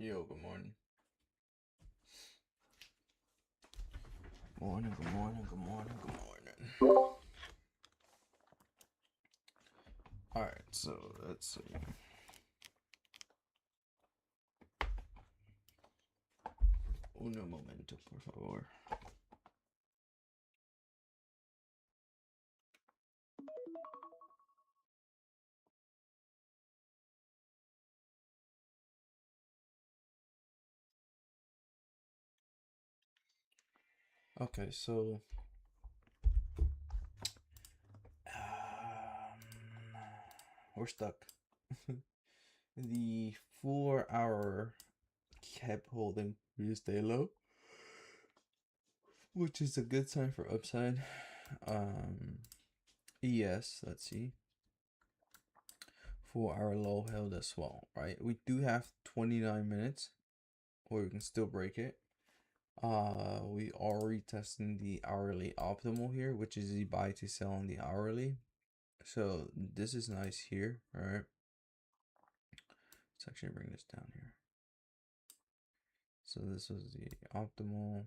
Yo, good morning. Morning, good morning, good morning, good morning. Alright, so let's see. Uno momento, por favor. Okay, so we're stuck. The 4 hour kept holding pretty stay low, which is a good sign for upside. ES, let's see. 4 hour low held as well, right? We do have 29 minutes where we can still break it. We are retesting the hourly optimal here, which is the buy to sell on the hourly. So this is nice here, all right? Let's actually bring this down here. So this was the optimal.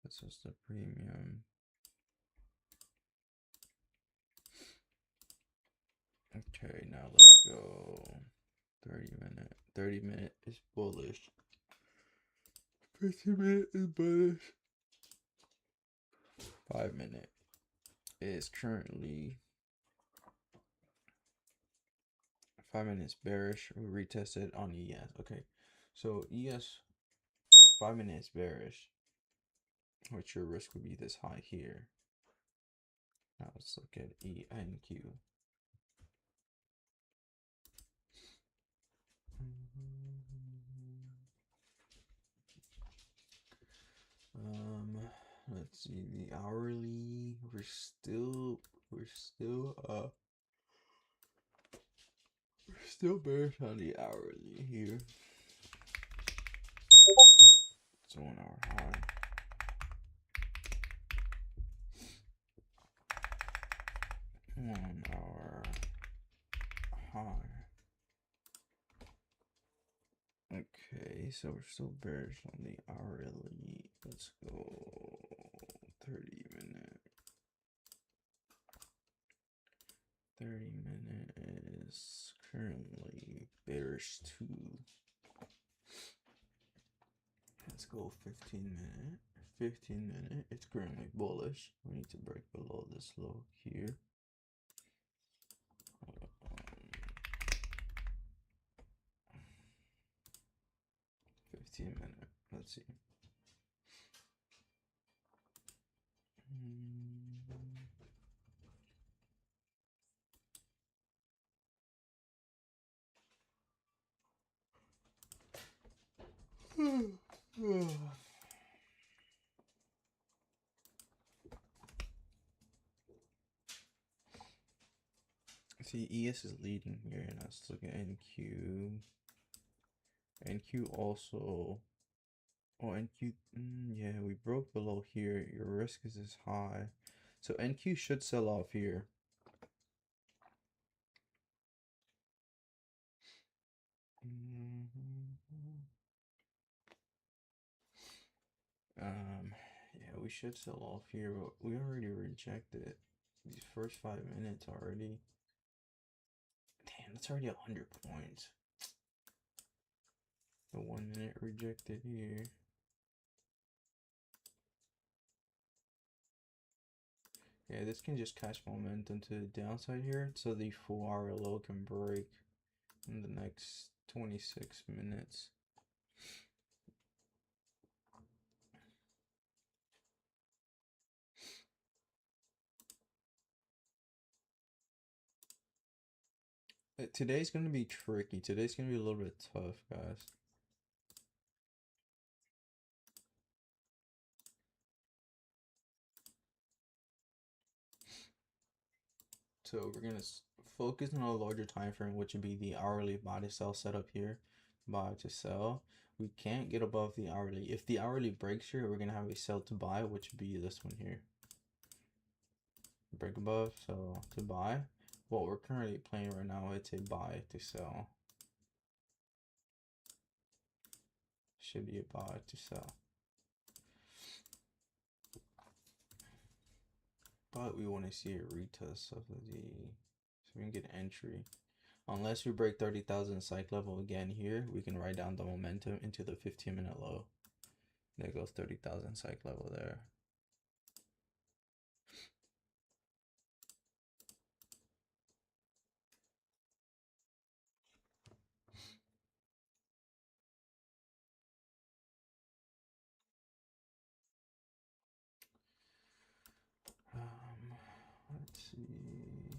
This was the premium. Okay, now let's go 30 minute. 30 minute is bullish. 50 minute is bullish. 5 minute is currently 5 minutes bearish. We retested on ES. Okay, so ES 5 minutes bearish, which your risk would be this high here. Now let's look at ENQ. Let's see the hourly. We're still bearish on the hourly here. It's a 1 hour high. One hour high. Okay, so we're still bearish on the hourly. Let's go 30 minute. 30 minute is currently bearish too. Let's go 15 minute. 15 minute, it's currently bullish. We need to break below this low here. 15 minute, let's see. See, ES is leading here, and let's look at NQ. NQ also. Oh, NQ. Yeah, we broke below here. Your risk is as high. So NQ should sell off here. Yeah, we should sell off here, but we already rejected these first 5 minutes already. Damn, that's already 100 points. The 1 minute rejected here. Yeah, this can just catch momentum to the downside here, so the 4 hour low can break in the next 26 minutes. Today's going to be tricky. Today's going to be a little bit tough, guys. So we're going to focus on a larger time frame, which would be the hourly buy to sell setup here. Buy to sell. We can't get above the hourly. If the hourly breaks here, we're going to have a sell to buy, which would be this one here. Break above, so to buy. What we're currently playing right now, it's a buy to sell. should be a buy to sell. But we want to see a retest of the, so we can get entry. Unless we break 30,000 psych level again here, we can write down the momentum into the 15-minute low. There goes 30,000 psych level there. Let's see.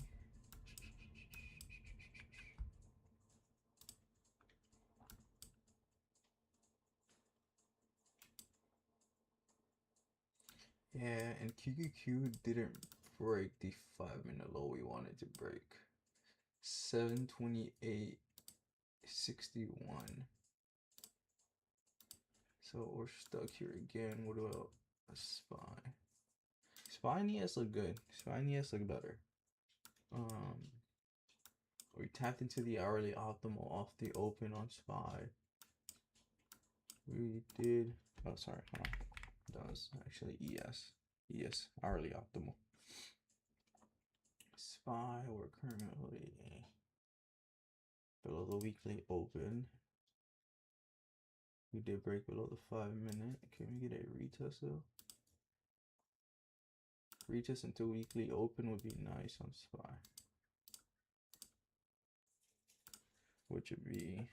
Yeah, and QQQ didn't break the 5-minute low we wanted to break. 728.61. So we're stuck here again. What about a SPY? SPY and ES look good. SPY and ES look better. We tapped into the hourly optimal off the open on SPY. We did. Oh, sorry. Hold on. That was actually ES. ES hourly optimal. SPY, we're currently below the weekly open. We did break below the 5-minute. Can we get a retest though? Retest until weekly open would be nice on SPY. Which would be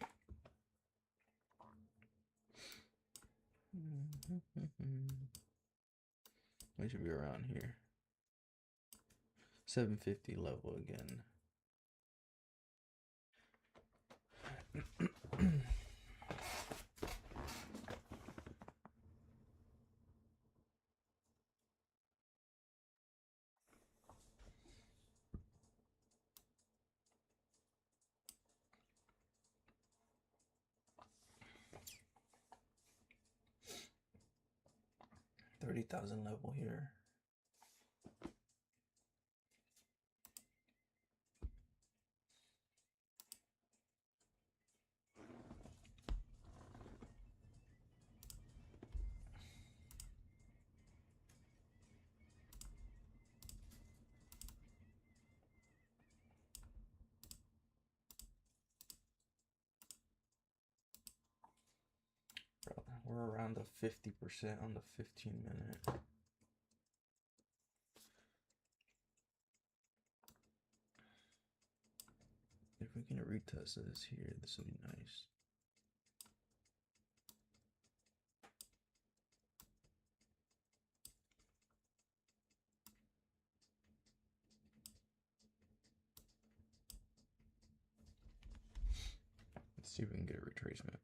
we should be around here. 750 level again. $30,000 level here. We're around the 50% on the 15-minute. If we can retest this here, this will be nice. Let's see if we can get a retracement.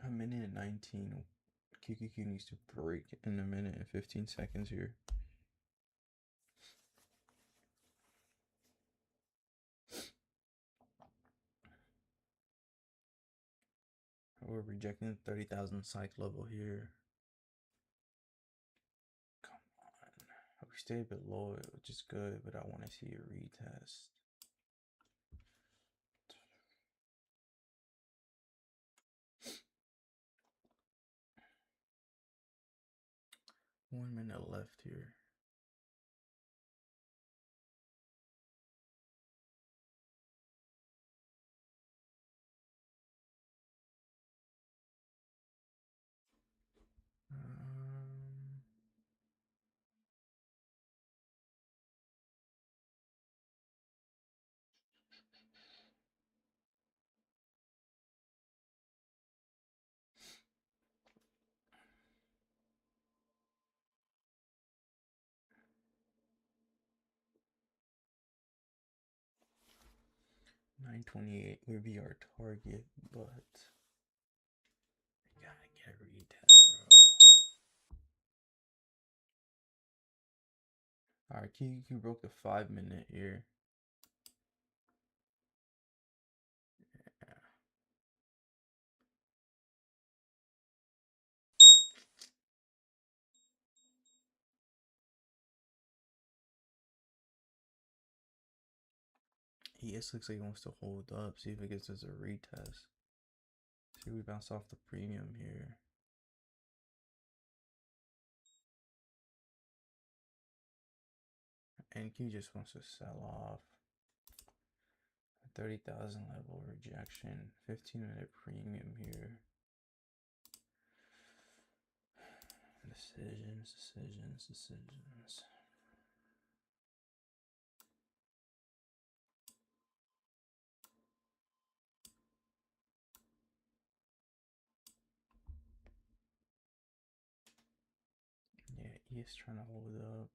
A minute and 19. QQQ needs to break in a minute and 15 seconds here. We're rejecting 30,000 psych level here. Come on. We stay below it, which is good, but I want to see a retest. One minute left here. $928 would be our target, but we gotta get a retest, bro. Alright, QQQ broke the 5-minute here. ES looks like he wants to hold up. See if it gives us a retest. See, we bounce off the premium here. NQ just wants to sell off. 30,000 level rejection. 15-minute premium here. Decisions. Yeah, ES trying to hold up.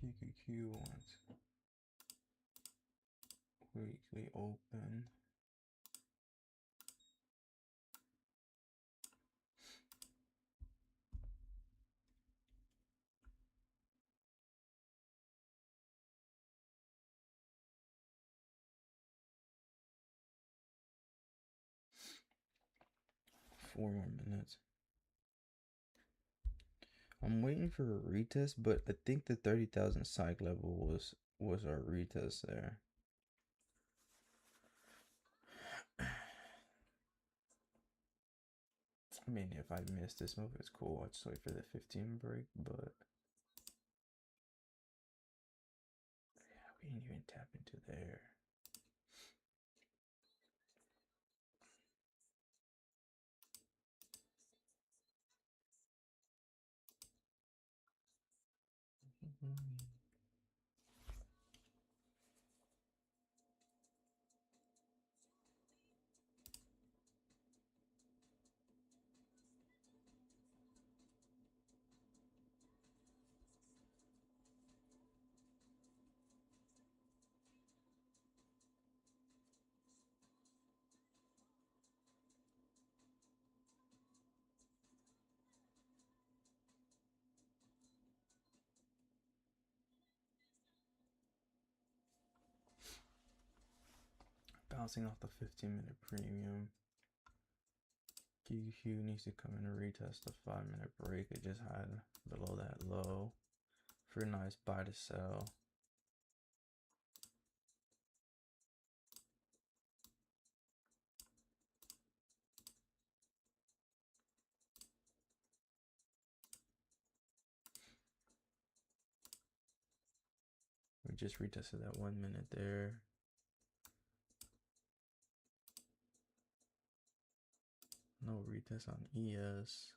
QQQ wants weekly open. Four more minutes. I'm waiting for a retest, but I think the 30,000 psych level was our retest there. I mean, if I miss this move, it's cool. I'll just wait for the 15 break, but yeah, we didn't even tap into there. Mm-hmm. 'Bouncing off the 15-minute premium. QQ needs to come in and retest the 5-minute break it just had below that low for a nice buy to sell. We just retested that 1 minute there. No retest on ES.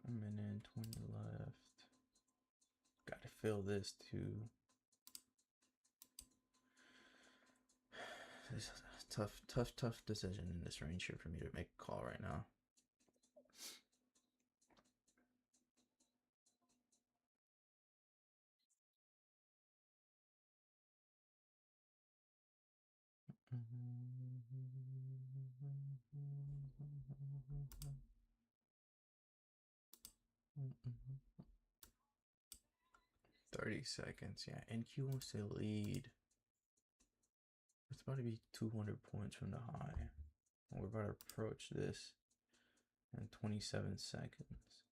A minute and 20 left. Gotta fill this too. This is a tough decision in this range here for me to make a call right now. Mm-hmm. 30 seconds, yeah. NQ wants to lead. It's about to be 200 points from the high. We're about to approach this in 27 seconds.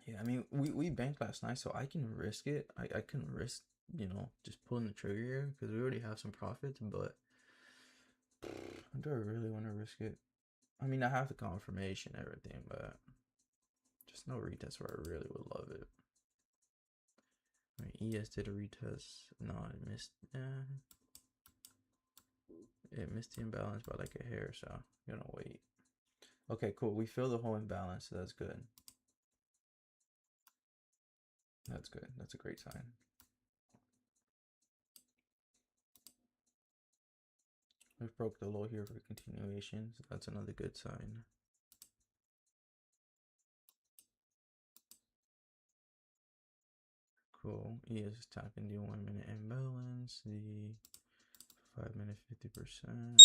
Yeah, I mean, we banked last night, so I can risk it. I can risk, you know, just pulling the trigger here because we already have some profits, but do I really want to risk it? I mean, I have the confirmation and everything, but just no retest where I really would love it. I mean, ES did a retest. No, I missed. It missed the imbalance by like a hair, so I'm gonna wait. Okay, cool. We filled the whole imbalance, so that's good. That's good. That's a great sign. We broke the low here for continuation, so that's another good sign. Cool. ES is tapping the 1 minute imbalance, the 5 minute 50%.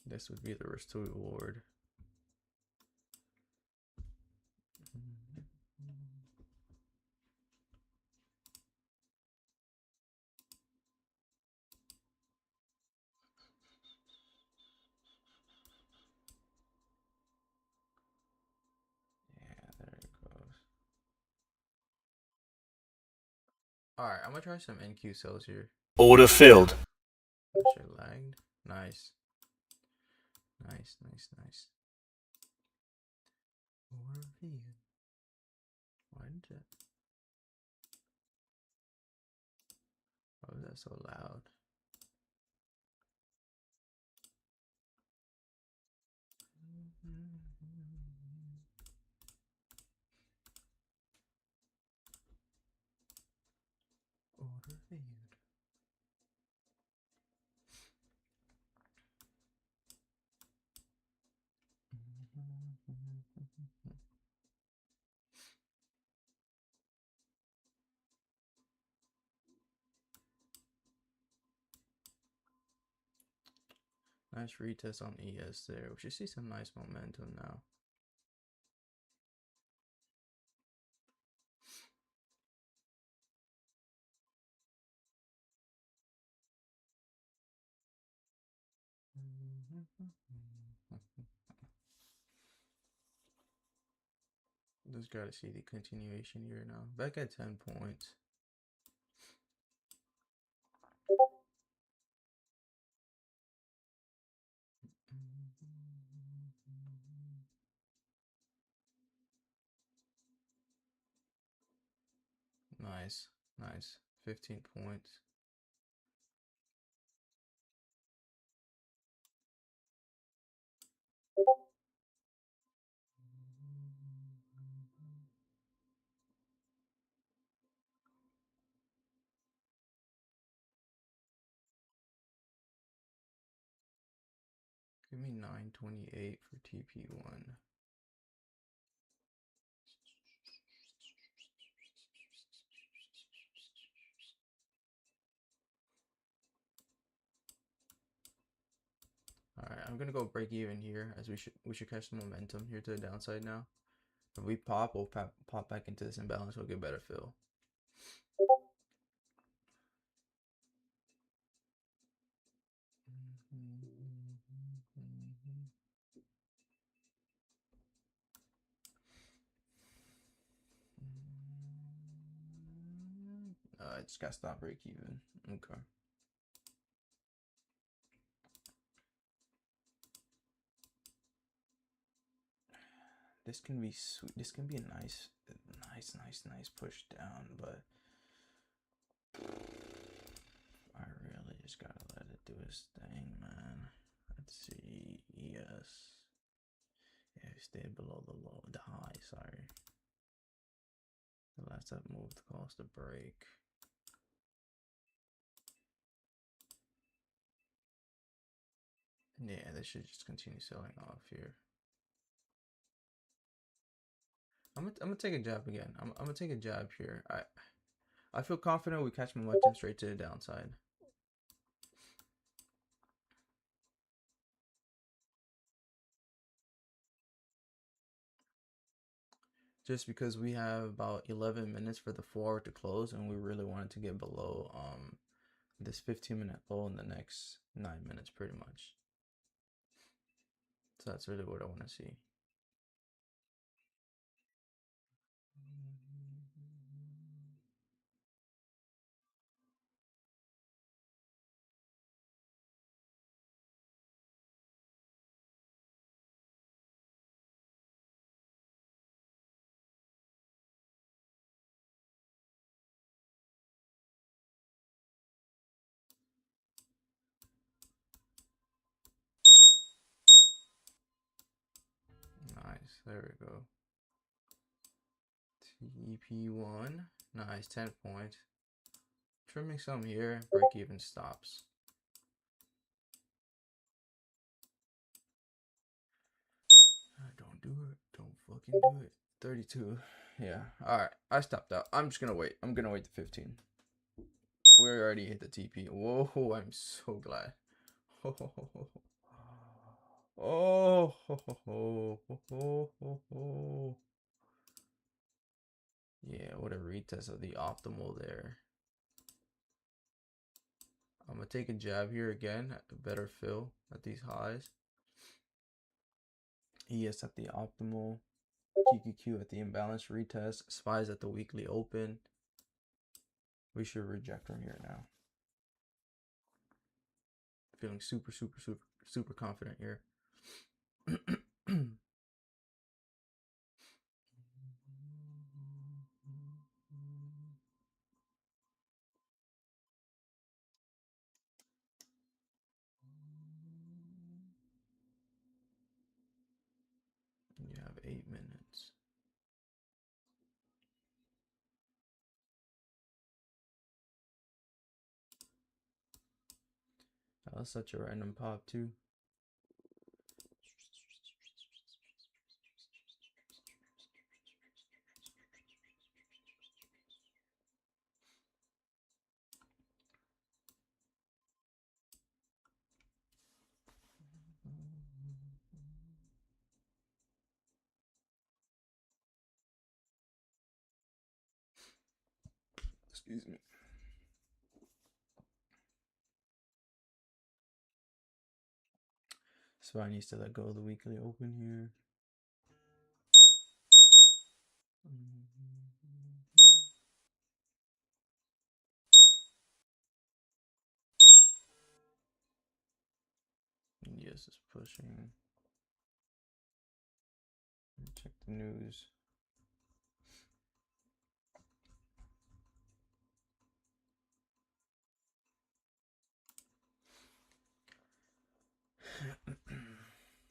This would be the risk to reward. Yeah, there it goes. Alright, I'm gonna try some NQ cells here. Order filled. Shit lagged. Nice. Nice, nice, nice. Order filled. Why did that? Why was that so loud? Order filled. Nice retest on ES there. We should see some nice momentum now. Just gotta see the continuation here now. Back at 10 points. Nice, nice. 15 points. Give me 928 for TP1. All right, I'm gonna go break even here, as we should catch some momentum here to the downside now. If we pop, we'll pop back into this imbalance. We'll get better fill. I just gotta stop break even. Okay. This can be sweet. This can be a nice push down, but I really just gotta let it do its thing, man. Let's see. Yes. Yeah, we stayed below the high. Sorry. The last up move caused a break. Yeah, they should just continue selling off here. I'm gonna take a jab again. I'm gonna take a jab here. I feel confident we catch momentum straight to the downside. Just because we have about 11 minutes for the 4 hour to close, and we really wanted to get below this 15-minute low in the next 9 minutes, pretty much. So that's really what I want to see. There we go. TP1. Nice, 10 points. Trimming some here. Break even stops. Don't do it. Don't fucking do it. 32. Yeah. Alright. I stopped out. I'm just gonna wait. I'm gonna wait to 15. We already hit the TP. Whoa, I'm so glad. Oh, yeah, what a retest of the optimal there. I'm gonna take a jab here again. A better fill at these highs. ES at the optimal. QQQ at the imbalance retest. SPYs at the weekly open. We should reject from here now. Feeling super confident here. You have 8 minutes. That was such a random pop too. Excuse me. So I needs to let go of the weekly open here. Yes, it's pushing. Check the news.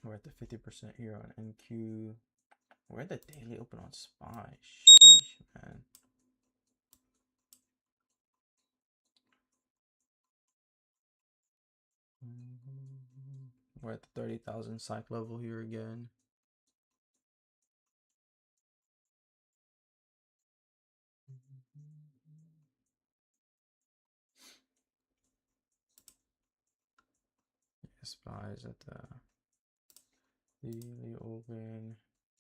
We're at the 50% here on NQ. We're at the daily open on SPY. Sheesh, man. We're at the 30,000 psych level here again. SPYs at the daily open.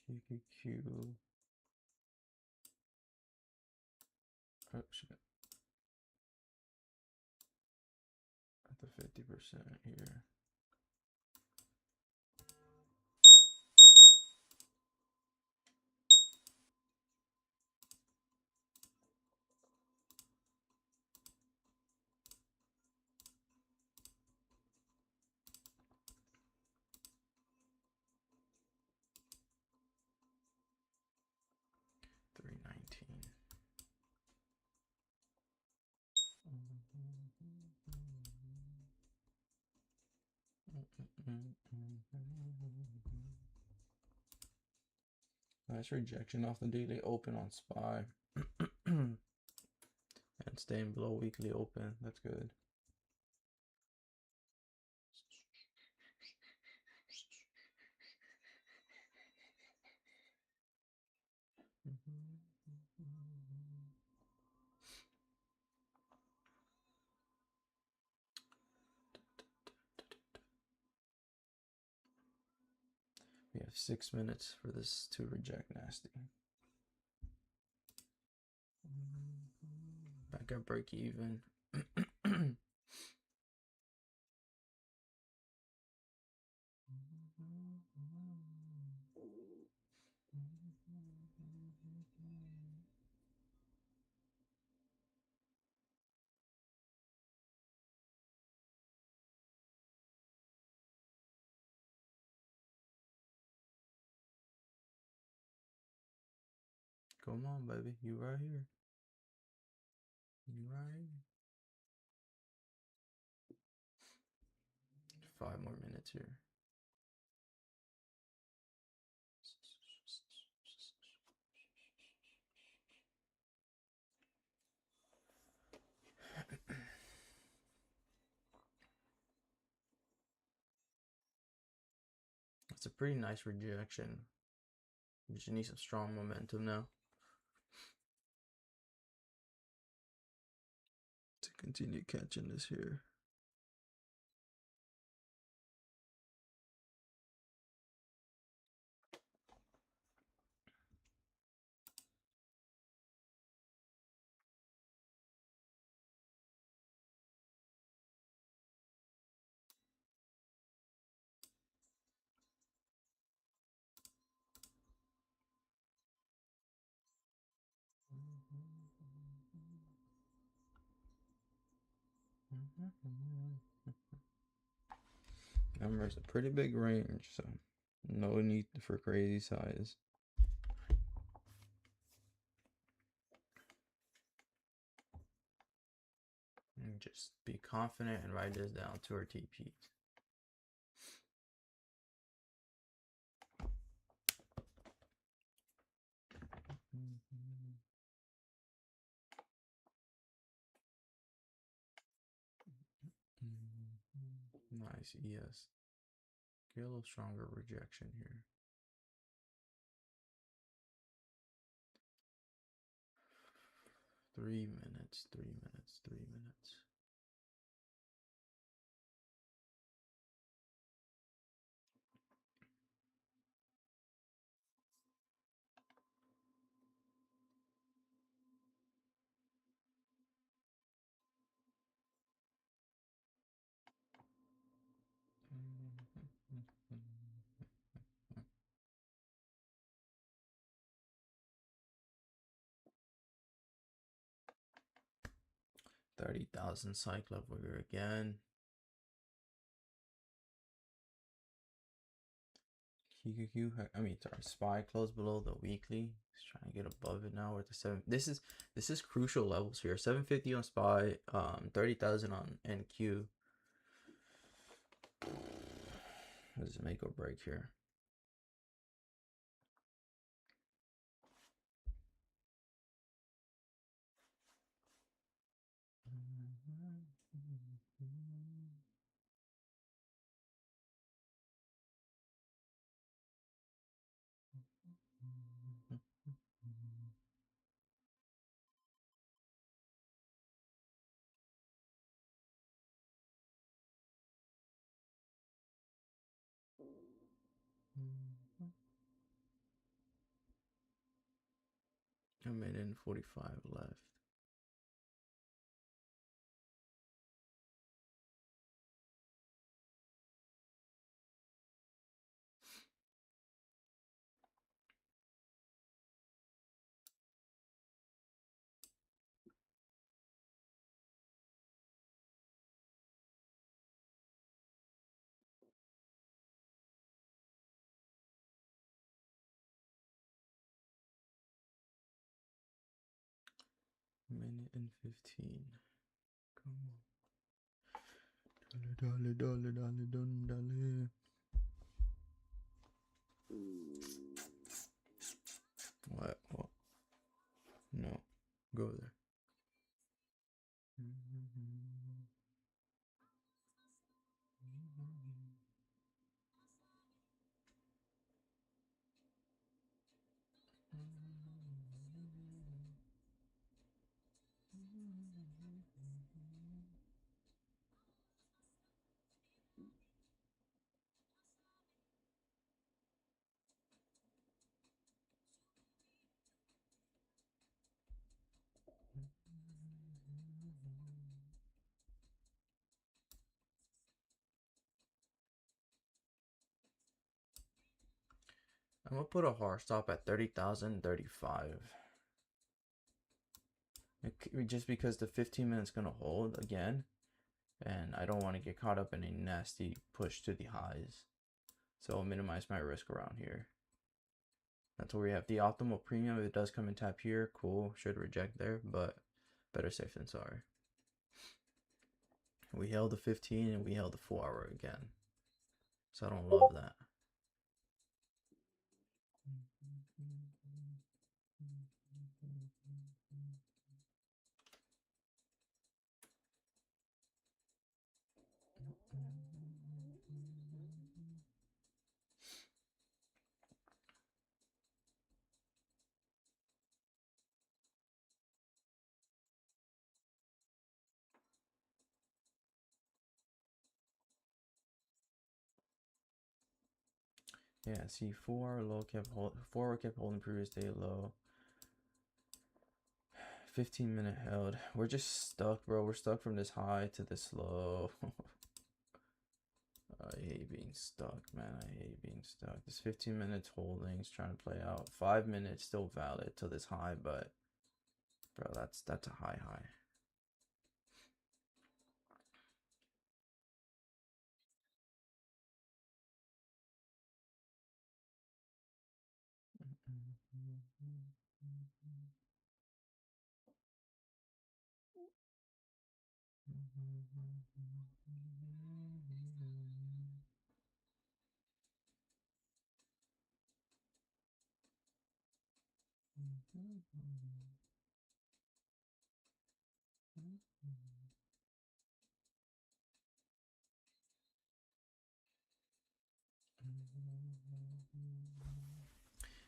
QQQ. Oh shit. At the 50% here. Nice rejection off the daily open on SPY. And staying below weekly open. That's good. We have 6 minutes for this to reject nasty. Back at break even. Come on, baby. You right here. You right here. 5 more minutes here. It's a pretty nice rejection. We just need some strong momentum now to continue catching this here. Remember, it's a pretty big range, so no need for crazy size. And just be confident and write this down to our TPs. Nice, yes. Get a little stronger rejection here. 3 minutes, 3 minutes, 3 minutes. $30,000 psych level here again. QQQ, I mean, sorry, SPY closed below the weekly. He's trying to get above it now with the 7. This is crucial levels here. 750 on SPY, 30,000 on NQ. This is make or break here. A minute and 45 left. Minute and 15. Come on. Dale. What? No. Go there. I'm gonna put a hard stop at 30,035. Just because the 15 minutes gonna hold again, and I don't want to get caught up in a nasty push to the highs, so I'll minimize my risk around here. That's where we have the optimal premium. If it does come and tap here, cool, should reject there, but better safe than sorry. We held the 15 and we held the 4 hour again, so I don't love that. Yeah, see, 4 hour low kept hold, 4 hour kept holding previous day low. 15-minute held. We're just stuck, bro. We're stuck from this high to this low. I hate being stuck, man. I hate being stuck. This 15 minutes holding is trying to play out. 5 minutes still valid till this high, but bro, that's a high high.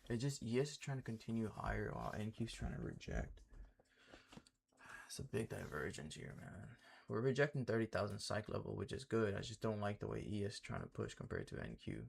It just ES is trying to continue higher while NQ's trying to reject. It's a big divergence here, man. We're rejecting 30,000 psych level, which is good. I just don't like the way ES is trying to push compared to NQ.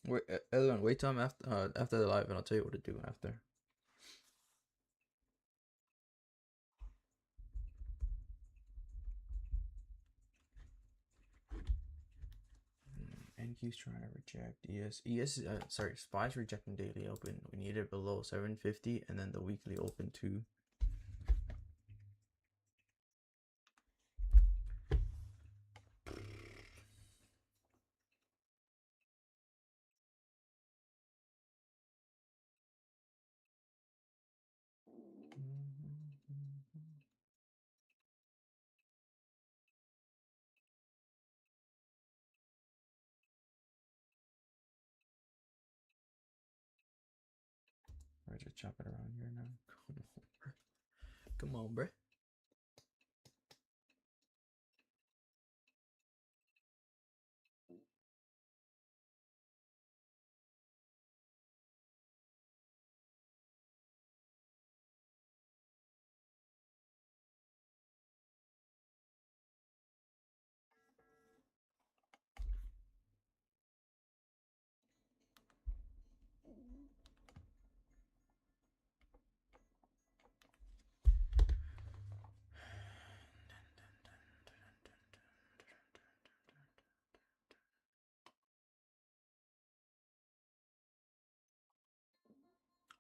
Wait, Ellen, wait till I'm after the live, and I'll tell you what to do after. NQ's trying to reject ES. Sorry, SPY's rejecting daily open. We need it below 750, and then the weekly open too. We're just chopping around here now. Come on, bruh.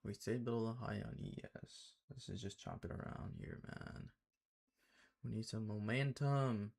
We stayed below the high on ES. This is just chopping around here, man. We need some momentum.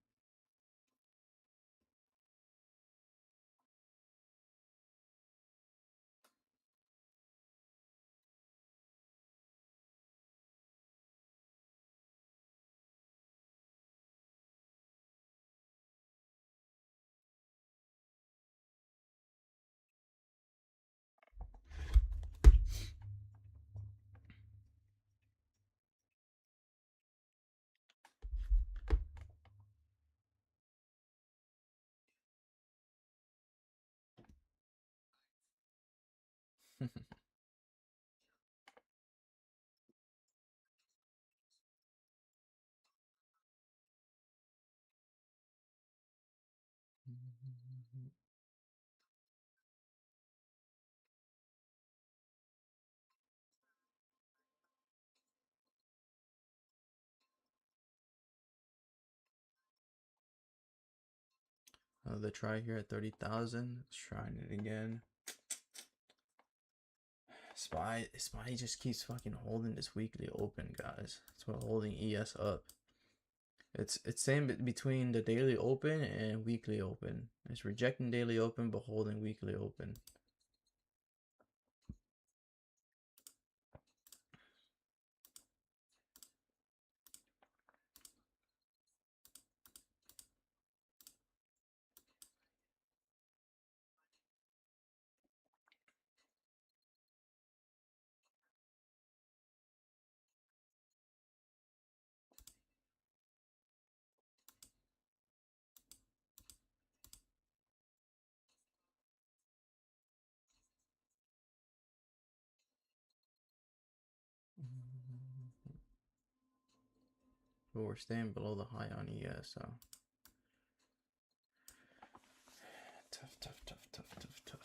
Another try here at 30,000. Let's try it again. SPY just keeps fucking holding this weekly open, guys. It's what holding ES up. It's same between the daily open and weekly open. It's rejecting daily open but holding weekly open. But we're staying below the high on ES, so tough.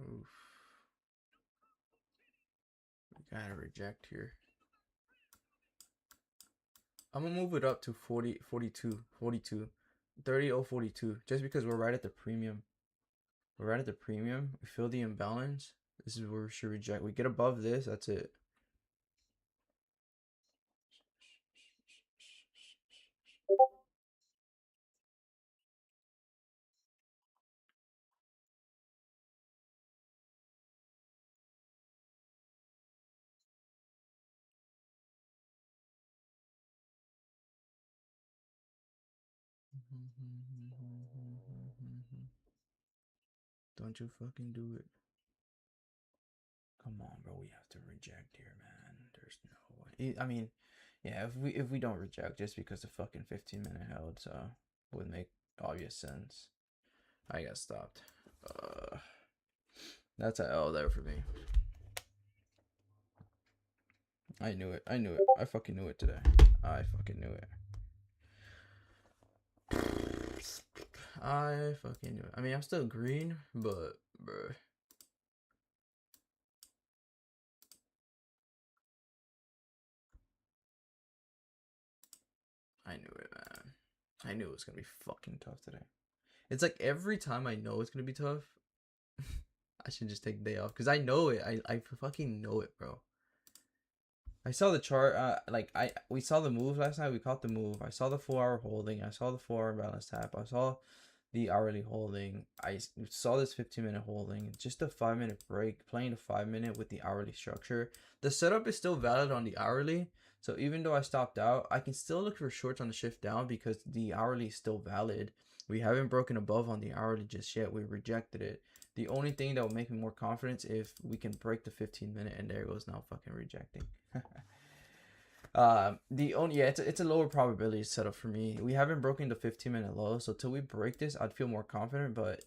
Oof. We gotta reject here. I'm gonna move it up to 40, 42, 42, 30, 42, just because we're right at the premium. We're right at the premium. We feel the imbalance. This is where we should reject. We get above this, that's it. Don't you fucking do it. Come on, bro. We have to reject here, man. There's no way. I mean, yeah, if we don't reject just because the fucking 15-minute held, so would make obvious sense. I got stopped. That's a L there for me. I knew it. I fucking knew it today. I fucking knew it. I fucking knew it. I mean, I'm still green, but bruh. I knew it, man. I knew it was gonna be fucking tough today. It's like every time I know it's gonna be tough, I should just take a day off because I know it. I fucking know it, bro. I saw the chart. We saw the move last night. We caught the move. I saw the 4-hour holding. I saw the 4-hour balance tap. I saw the hourly holding. I saw this 15-minute holding. Just a 5-minute break. Playing the 5-minute with the hourly structure. The setup is still valid on the hourly. So even though I stopped out, I can still look for shorts on the shift down because the hourly is still valid. We haven't broken above on the hourly just yet. We rejected it. The only thing that will make me more confident if we can break the 15-minute, and there goes now fucking rejecting. The only it's a lower probability setup for me. We haven't broken the 15-minute low, so till we break this, I'd feel more confident. But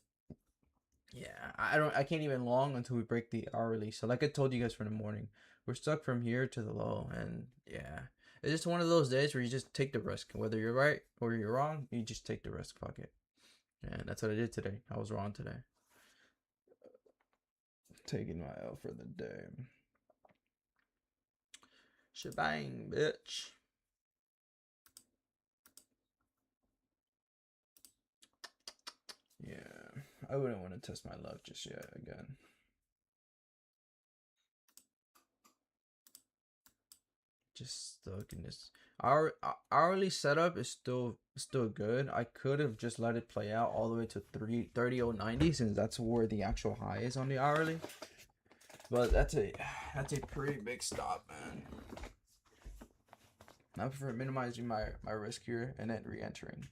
yeah, I can't even long until we break the hourly. So like I told you guys from the morning, we're stuck from here to the low, and yeah, it's just one of those days where you just take the risk, whether you're right or you're wrong. You just take the risk. Fuck it. And that's what I did today. I was wrong today. Taking my L for the day. Shebang, bitch. Yeah, I wouldn't want to test my luck just yet again. Just stuck in this. Our hourly setup is still good. I could have just let it play out all the way to 30.90 since that's where the actual high is on the hourly. But that's a pretty big stop, man. I prefer minimizing my risk here and then re-entering.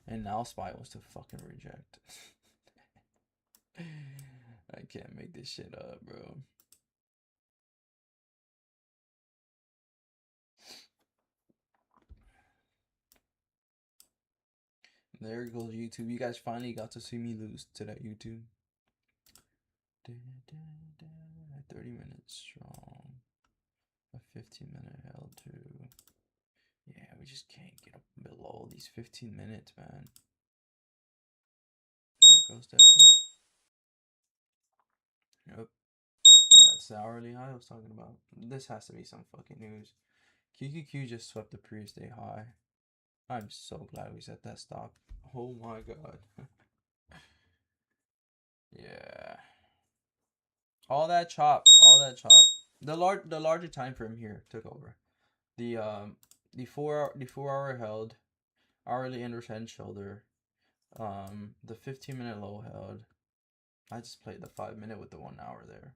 And now Spy wants to fucking reject. I can't make this shit up, bro. There goes YouTube. You guys finally got to see me lose to that YouTube. 30 minutes strong. A 15-minute held too. Yeah, we just can't get up below these 15 minutes, man. There goes that push. Yep. That's the hourly high I was talking about. This has to be some fucking news. QQQ just swept the previous day high. I'm so glad we set that stop. Oh my god. Yeah. All that chop. The larger time frame here took over. The 4 hour held, hourly inverse head and shoulder, the 15-minute low held. I just played the 5-minute with the 1 hour there.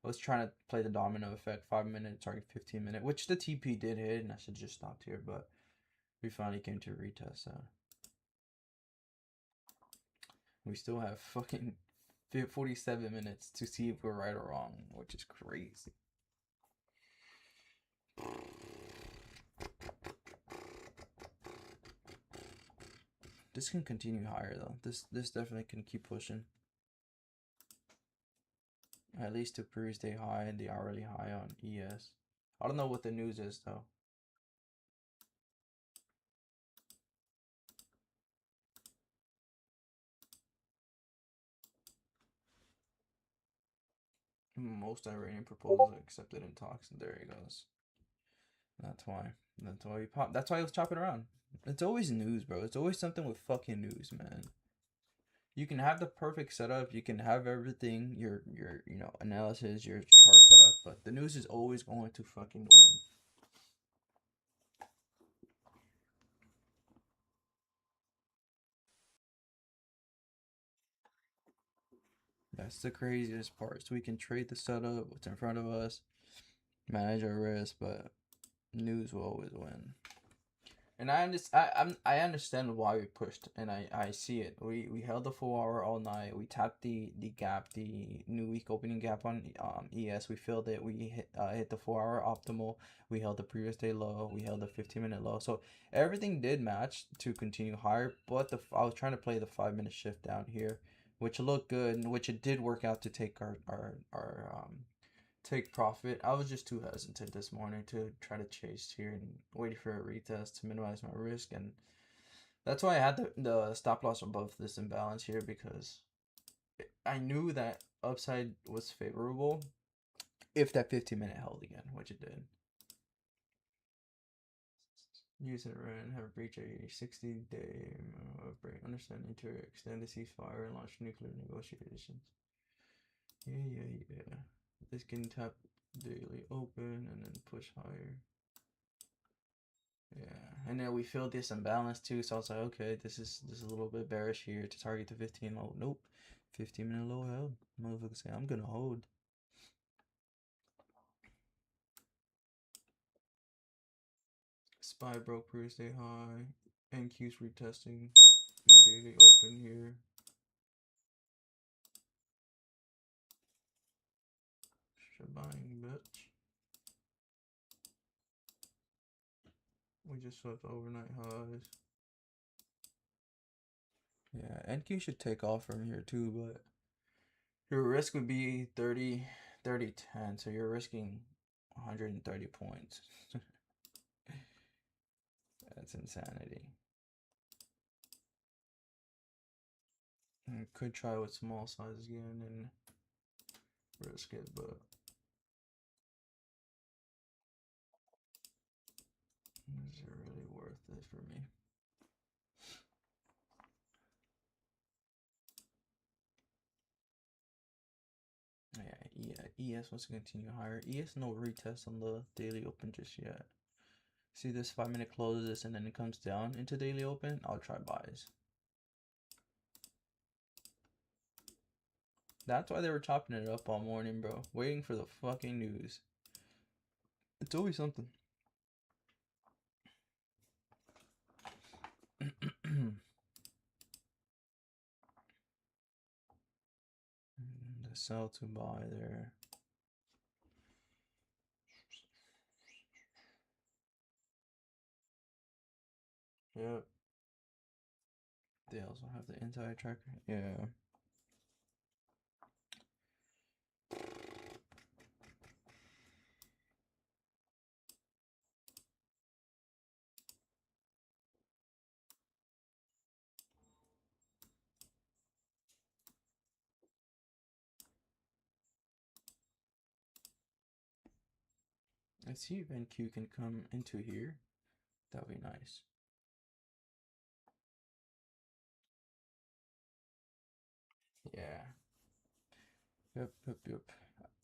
I was trying to play the domino effect, 5-minute target 15-minute, which the TP did hit, and I should just stopped here, but we finally came to a retest. So we still have fucking 47 minutes to see if we're right or wrong, which is crazy. This can continue higher though. This definitely can keep pushing. At least to previous day high and the hourly high on ES. I don't know what the news is though. Most Iranian proposals are accepted in talks, and there he goes. That's why. That's why he popped. That's why he was chopping around. It's always news, bro. It's always something with fucking news, man. You can have the perfect setup, you can have everything, your analysis, your chart setup, but the news is always going to fucking win. That's the craziest part. So we can trade the setup, what's in front of us, manage our risk, but news will always win. And I understand why we pushed, and I see it. We held the 4 hour all night. We tapped the gap, the new week opening gap on ES. We filled it. We hit the 4 hour optimal. We held the previous day low. We held the 15-minute low. So everything did match to continue higher. But I was trying to play the 5-minute shift down here, which looked good, and which it did work out to take our take profit. I was just too hesitant this morning to try to chase here and wait for a retest to minimize my risk, and that's why I had the stop loss above this imbalance here, because I knew that upside was favorable if that 15-minute held again, which it did. Use it and have a breach a 60-day break. Understanding to extend the ceasefire and launch nuclear negotiations. Yeah. This can tap daily open and then push higher. Yeah, and then we filled this imbalance too, so I was like, okay, this is a little bit bearish here to target the 15 low. Nope, 15-minute low held. Motherfucker say I'm gonna hold. SPY broke previous day high. NQ's retesting the daily open here. Shebang, bitch. We just swept overnight highs. Yeah, NQ should take off from here too, but your risk would be 30, 10. So you're risking 130 points. That's insanity. Could try with small size again and risk it, but is it really worth it for me? Yeah, ES wants to continue higher. ES no retest on the daily open just yet. See this 5-minute closes and then it comes down into daily open. I'll try buys. That's why they were chopping it up all morning, bro. Waiting for the fucking news. It's always something. The sell to buy there. Yep. They also have the entire tracker. Yeah. Let's see if NQ can come into here. That would be nice. Yeah. Yep.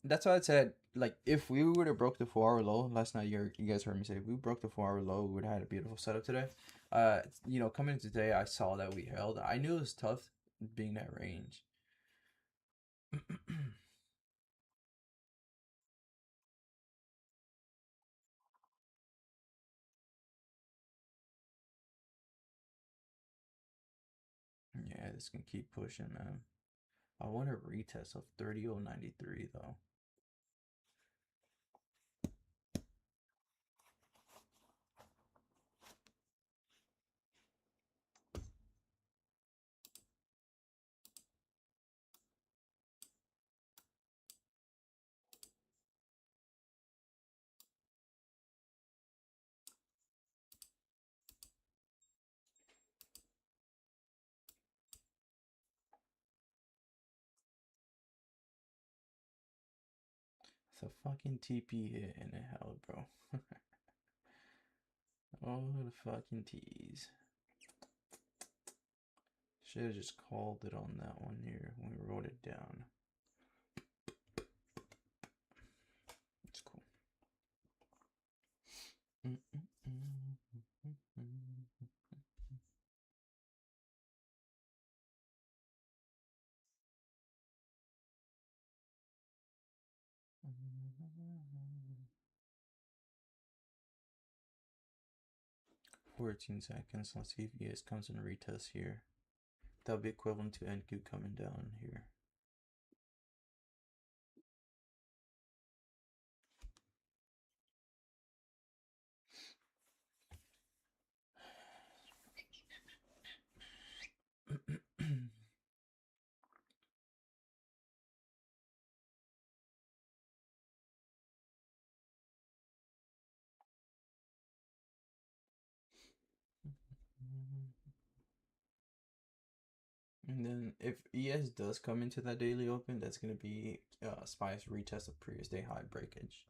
That's why I said, like, if we would have broke the 4-hour low last night, you guys heard me say, if we broke the 4-hour low, we would have had a beautiful setup today. Coming into today, I saw that we held. I knew it was tough being that range. Yeah, this can keep pushing, man. I want a retest of 30.093 though. It's a fucking TP hit and it held, bro. Oh, the fucking T's. Should have just called it on that one here when we wrote it down. It's cool. 14 seconds. Let's see if ES comes and retests here. That'll be equivalent to NQ coming down here. And then if ES does come into that daily open, that's going to be SPY's retest of previous day high breakage.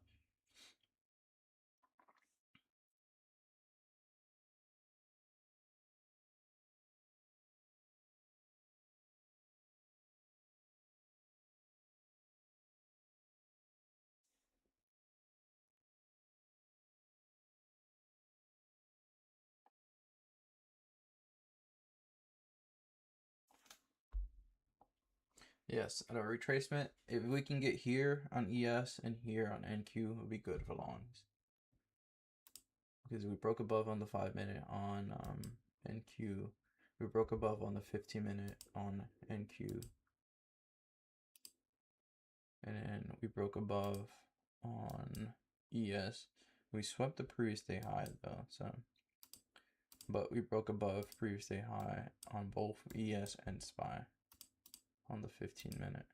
Yes, at a retracement, if we can get here on ES and here on NQ, it'll be good for longs. because we broke above on the 5-minute on NQ. We broke above on the 15-minute on NQ. And then we broke above on ES. We swept the previous day high though, so but we broke above previous day high on both ES and SPY on the 15-minute.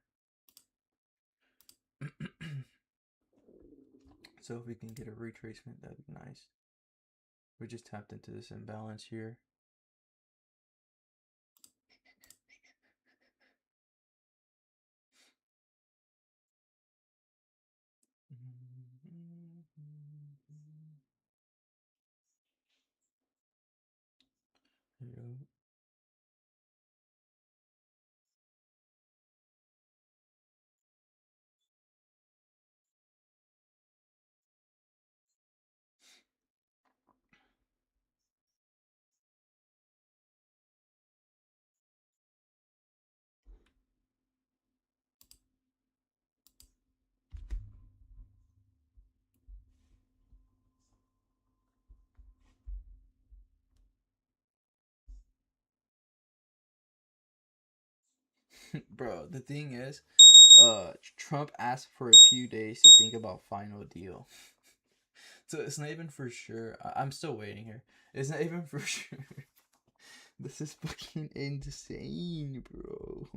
So if we can get a retracement, that'd be nice. We just tapped into this imbalance here. Yep. Bro, the thing is, Trump asked for a few days to think about final deal. So it's not even for sure. I'm still waiting here. It's not even for sure. This is fucking insane, bro.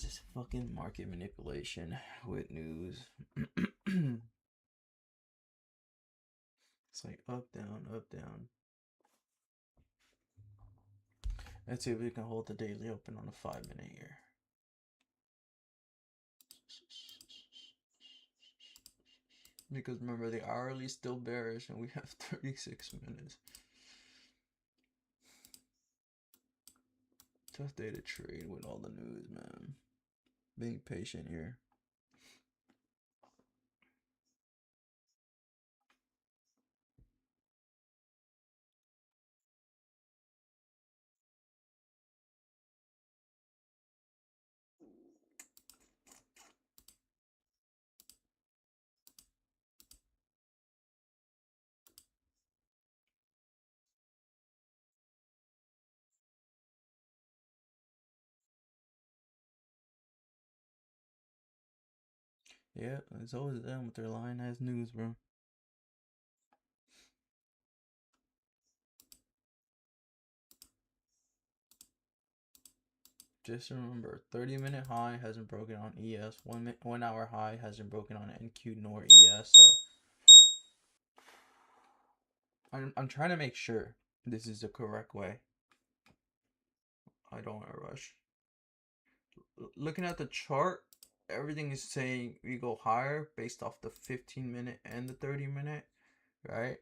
Just fucking market manipulation with news. It's like up, down, up, down. Let's see if we can hold the daily open on a 5-minute here. Because remember, the hourly is still bearish and we have 36 minutes. Tough day to trade with all the news, man. Being patient here. Yeah, it's always them with their line as news, bro. Just remember, 30-minute high hasn't broken on ES. 1 hour high hasn't broken on NQ nor ES. So I'm trying to make sure this is the correct way. I don't want to rush. Looking at the chart, everything is saying we go higher based off the 15-minute and the 30-minute, right?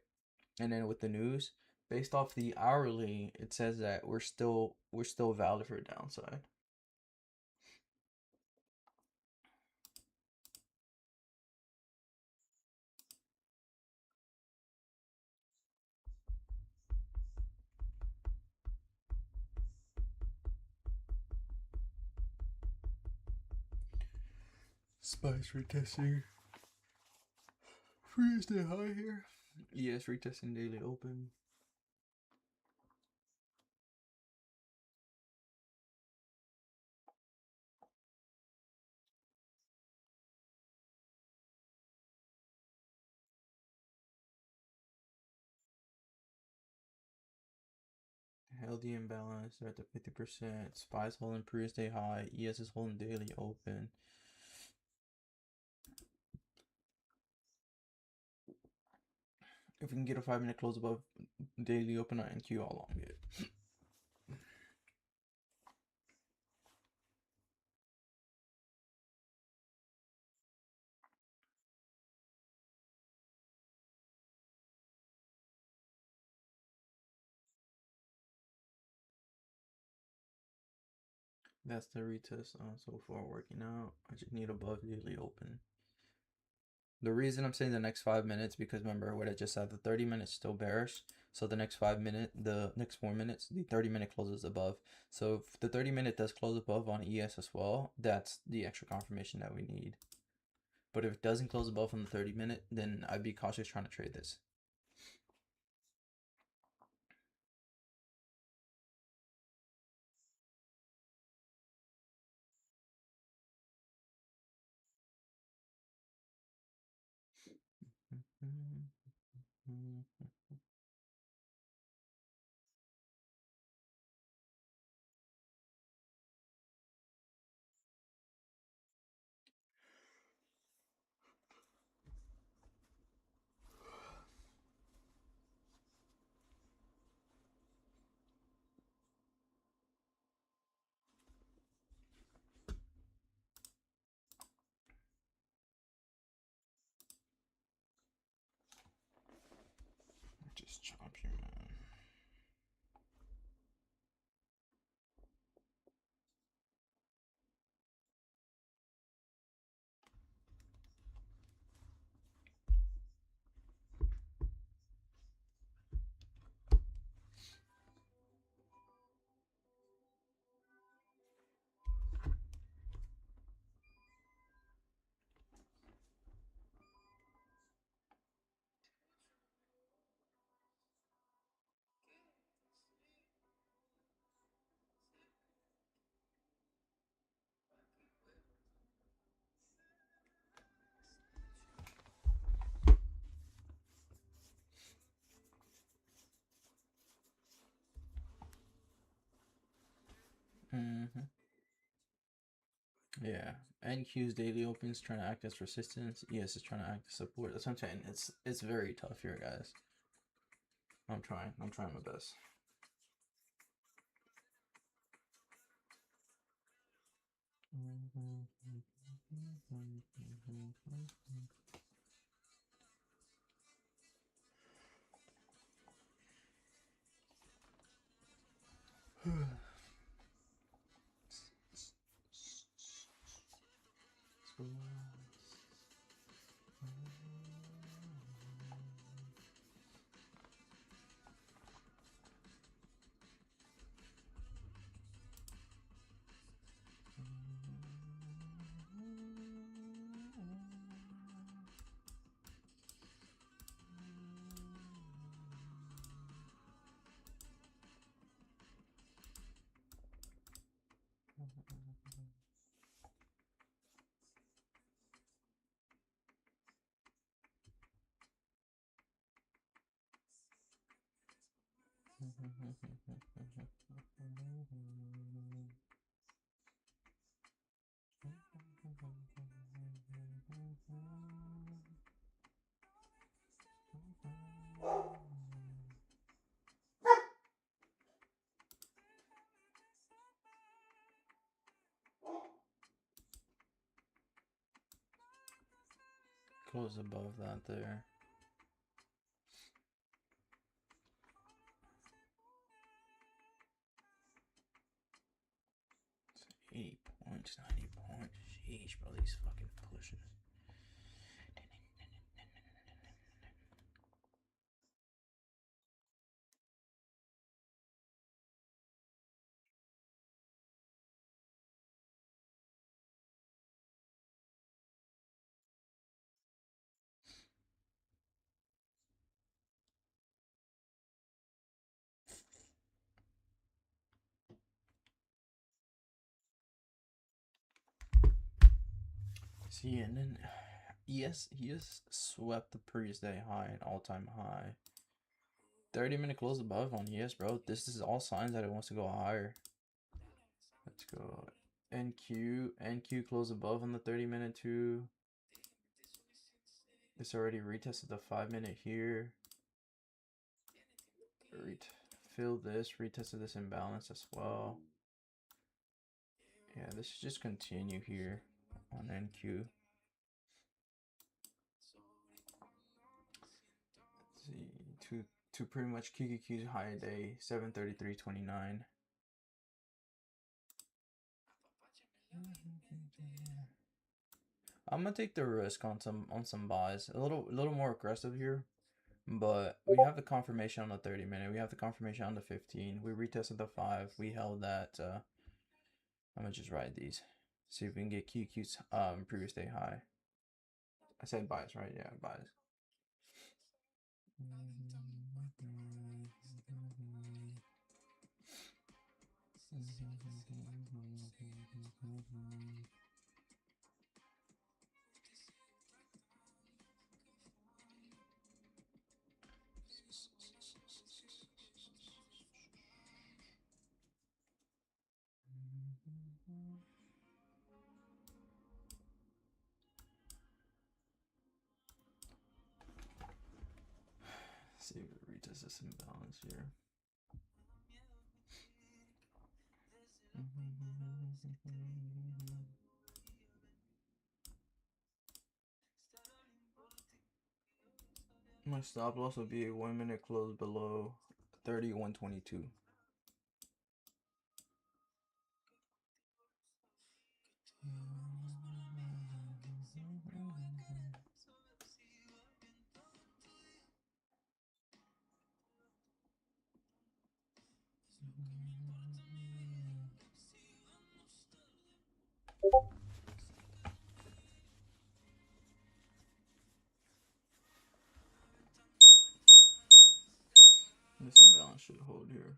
And then with the news, based off the hourly, it says that we're still valid for downside. SPY's retesting. Previous day high here. ES retesting daily open. Held the imbalance. They're at the 50%. SPY's holding previous day high. ES is holding daily open. If we can get a 5-minute close above daily open on NQ, I'll long it. That's the retest so far working out. I just need above daily open. The reason I'm saying the next 5 minutes, because remember what I just said, the 30 minutes still bearish. So the next 5 minute, the next 4 minutes, the 30-minute closes above. So if the 30-minute does close above on ES as well, that's the extra confirmation that we need. But if it doesn't close above on the 30-minute, then I'd be cautious trying to trade this. Just chop you, man. Yeah. NQ's daily opens trying to act as resistance. ES is trying to act as support. That's what I'm saying. It's very tough here, guys. I'm trying my best. Close above that there. It's 80 points, 90 points. Sheesh, bro, these fucking pushes. See, and then yes, he just swept the previous day high, an all-time high. 30-minute close above on ES, bro. This is all signs that it wants to go higher. Let's go. NQ close above on the 30-minute too. It's already retested the 5-minute here. Fill this, retested this imbalance as well. Yeah, this should just continue here on NQ. Let's see, two pretty much QQQ's high a day, 733.29. I'm gonna take the risk on some buys, a little more aggressive here, but we have the confirmation on the 30-minute. We have the confirmation on the 15. We retested the 5. We held that. I'm gonna just ride these, see if we can get QQ's previous day high. I said buys, right? Yeah, buys. See if we retest this imbalance here. My stop loss will be a 1 minute close below 31.22. This imbalance should hold here.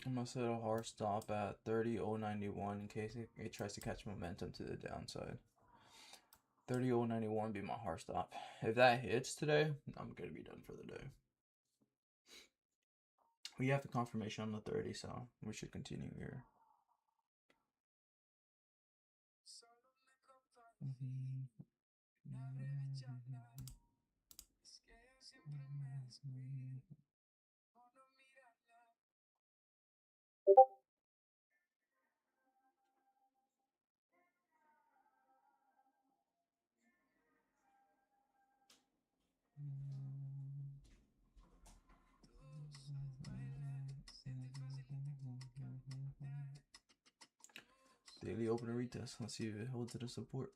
I'm gonna set a hard stop at 30.091 in case it tries to catch momentum to the downside. 30.091 be my hard stop. If that hits today, I'm gonna be done for the day. We have the confirmation on the 30, so we should continue here. Daily open and retest. Let's see if it holds to the support.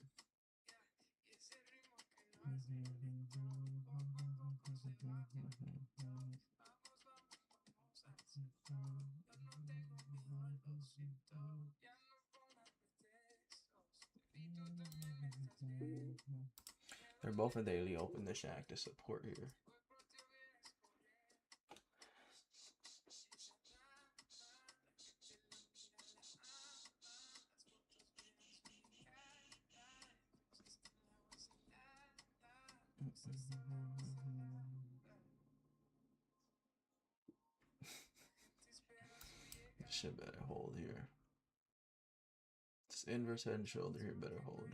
They're both a daily open. They should act as support here. Should better hold here. This inverse head and shoulder here better hold.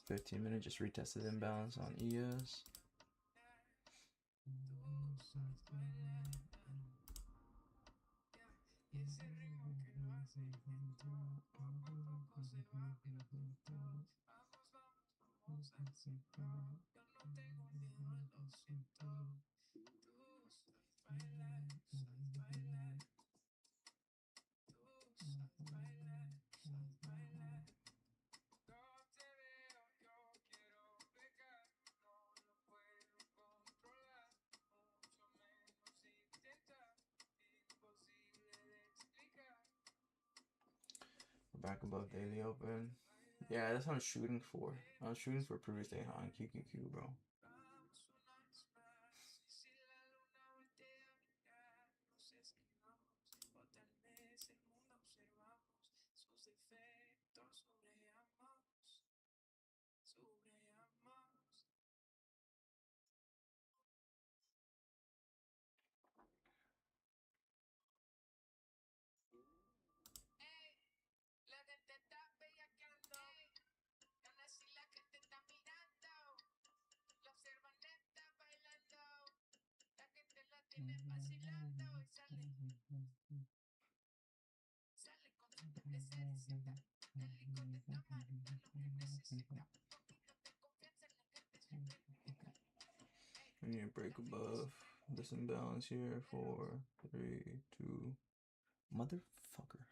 $15 just retested imbalance on ES. above daily open. Yeah, that's what I'm shooting for. I'm shooting for previous day high on QQQ, bro. I need to break above this imbalance here for 3, 2. Motherfucker.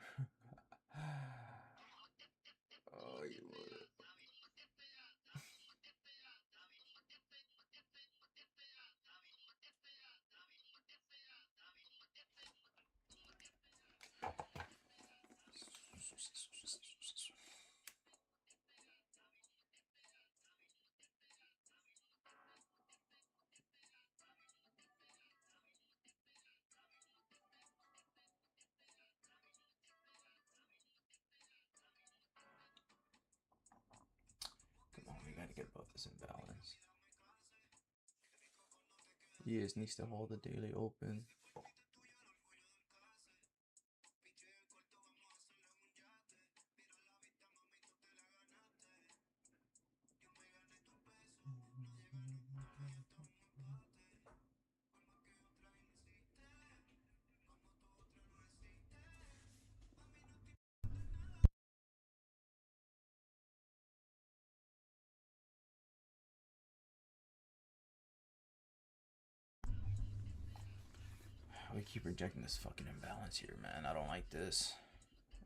Oh, you mother. Come on, we gotta get above this imbalance. Yes, needs to hold the daily open. We keep rejecting this fucking imbalance here, man. I don't like this.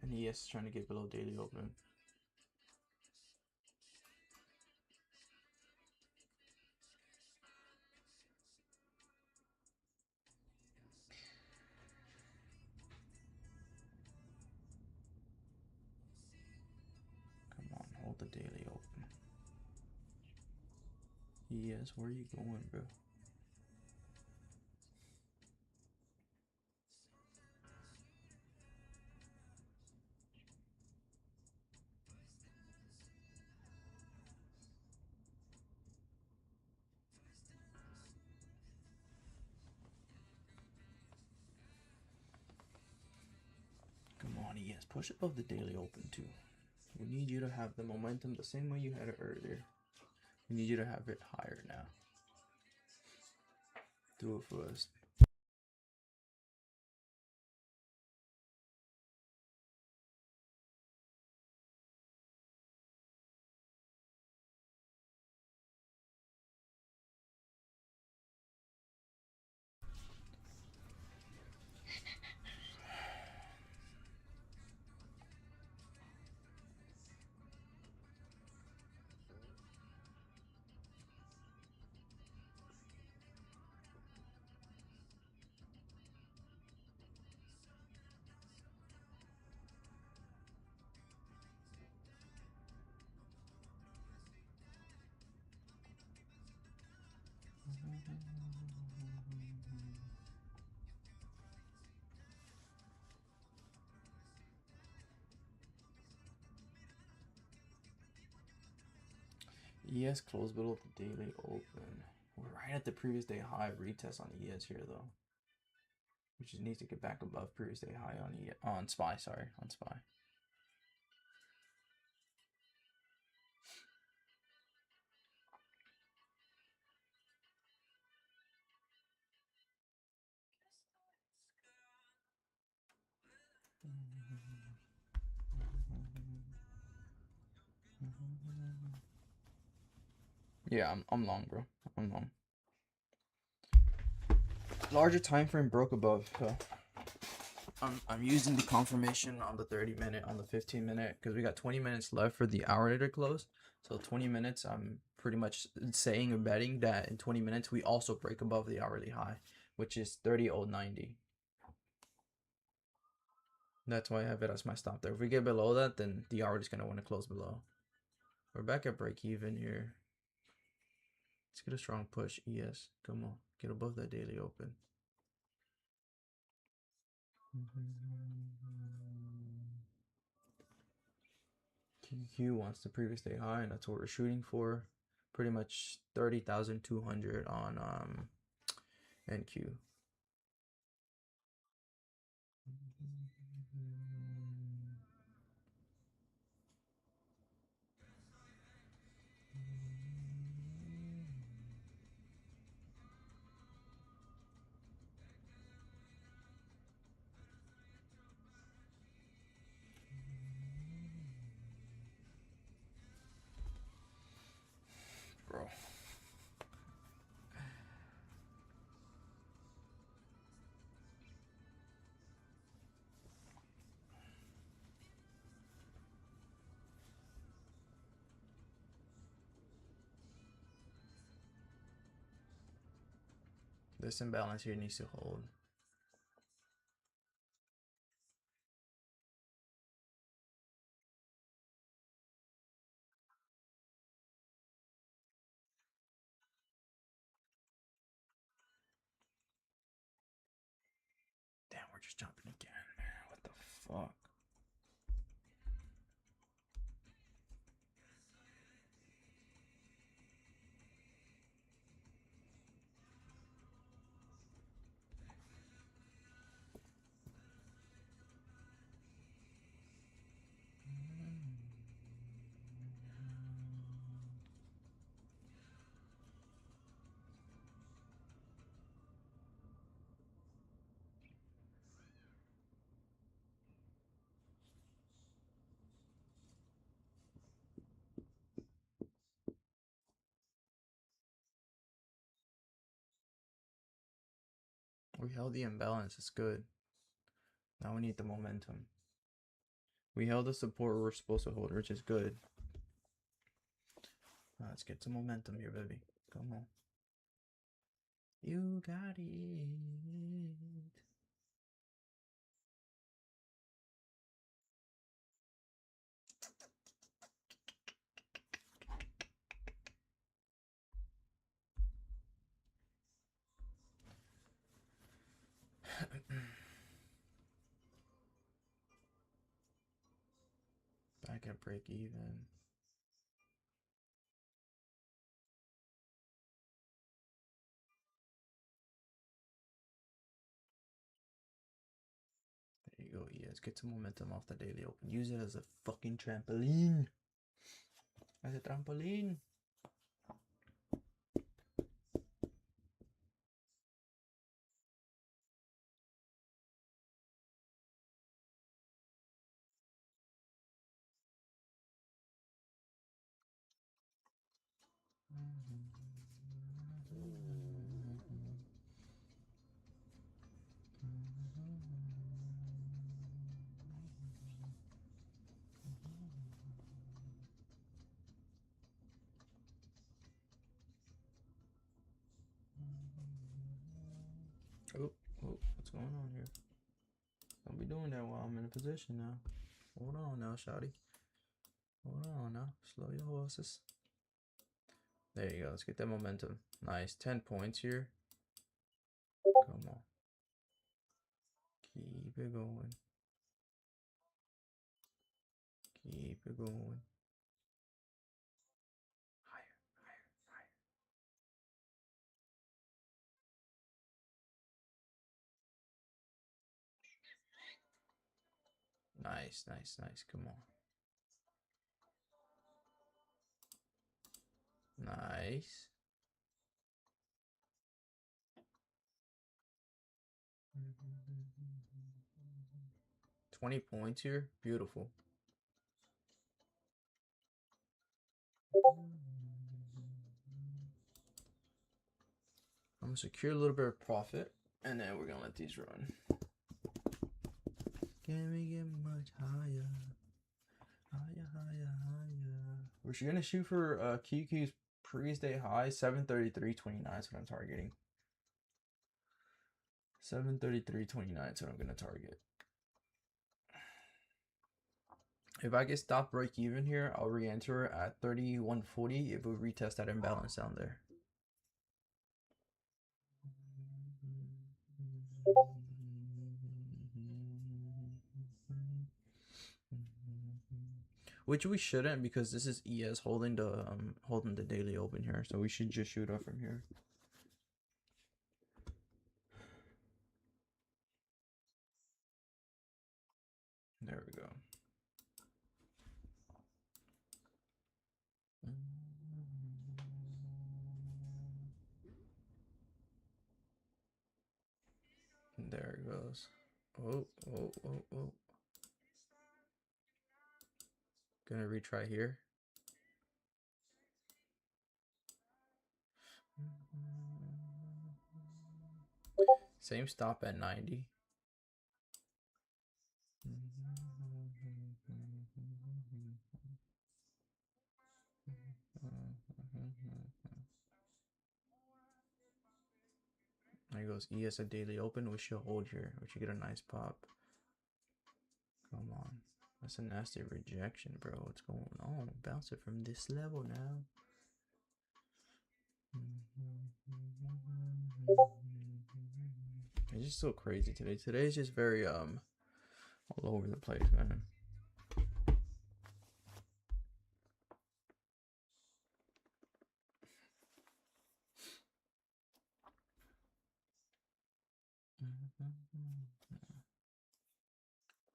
And ES is trying to get below daily open. Come on, hold the daily open. ES, where are you going, bro? Come on, ES, push above the daily open too. We need you to have the momentum the same way you had it earlier. We need you to have it higher now. Do it for us. ES closed below the daily open. We're right at the previous day high retest on ES here though. We just need to get back above previous day high on SPY, sorry, on SPY. Yeah, I'm long, bro. I'm long. Larger time frame broke above. So I'm using the confirmation on the 30-minute, on the 15-minute, because we got 20 minutes left for the hour to close. So 20 minutes, I'm pretty much saying or betting that in 20 minutes we also break above the hourly high, which is 30.090. That's why I have it as my stop there. If we get below that, then DR is going to want to close below. We're back at break even here. Let's get a strong push. ES. Come on. Get above that daily open. QQ wants the previous day high, and that's what we're shooting for. Pretty much 30,200 on NQ. Bro. This imbalance here needs to hold. Damn, we're just jumping again, man. What the fuck? We held the imbalance. It's good. Now we need the momentum. We held the support we're supposed to hold, which is good. Let's get some momentum here, baby. Come on. You got it. Back at break even. There you go, ES. Get some momentum off the daily open. Use it as a fucking trampoline. As a trampoline. Oh, what's going on here? Don't be doing that while I'm in a position now. Hold on now, shawty. Hold on now. Slow your horses. There you go. Let's get that momentum. Nice. 10 points here. Come on. Keep it going. Keep it going. Higher, higher, higher. Nice, nice, nice. Come on. Nice. 20 points here. Beautiful. I'm gonna secure a little bit of profit, and then we're gonna let these run. Can we get much higher? Higher, higher, higher. We're gonna shoot for QQ's previous day high, 733.29. That's what I'm targeting. 733.29 is what I'm gonna target. If I get stopped break even here, I'll re-enter at 3140 if we retest that imbalance down there. Which we shouldn't, because this is ES holding the daily open here, so we should just shoot up from here. There we go. There it goes. Oh, oh, oh, oh. Gonna retry here. Same stop at 90. There goes ES at daily open. We should hold here. We should get a nice pop. Come on. That's a nasty rejection, bro. What's going on? Bounce it from this level now. It's just so crazy today. Today's just very all over the place, man.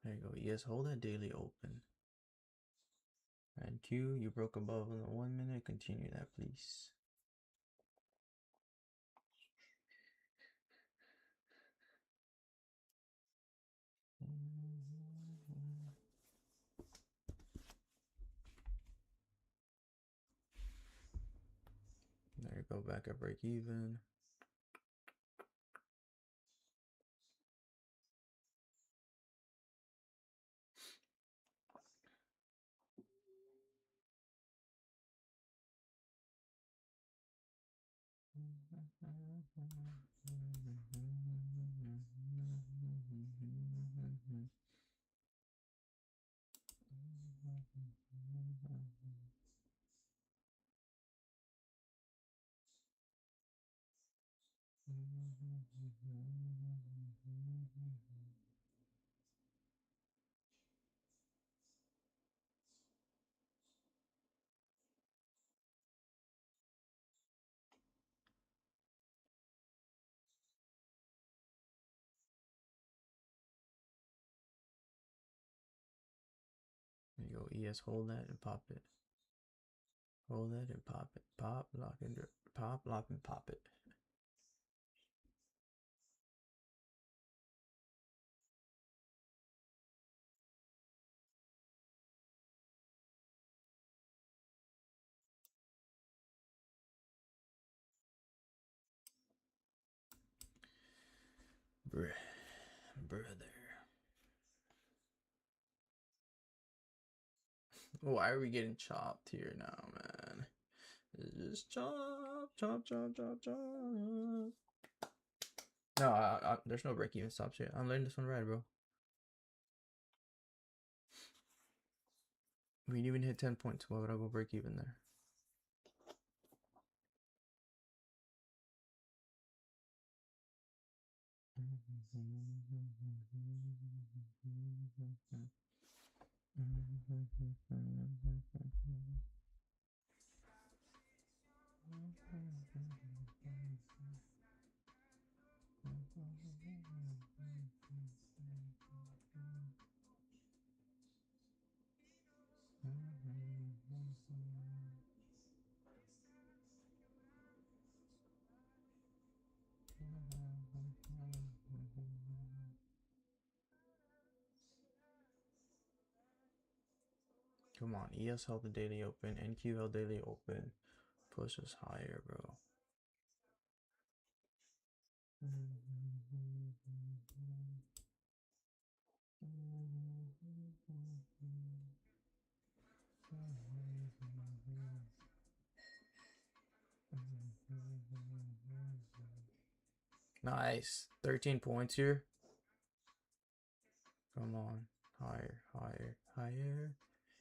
There you go. Yes, hold that daily open. And Q, you broke above in the 1 minute. Continue that, please. There you go. Back at break even. There you go. ES, hold that and pop it. Hold that and pop it. Pop, lock, and pop, lock, and pop it. Brother. Why are we getting chopped here now, man? It's just chop, chop, chop, chop, chop. No, there's no break even stops here. I'm letting this one ride, bro. We didn't even hit 10 points. Why would I go break even there? Come on, ES held the daily open, NQ held daily open. Push us higher, bro. Nice. 13 points here. Come on. Higher, higher, higher.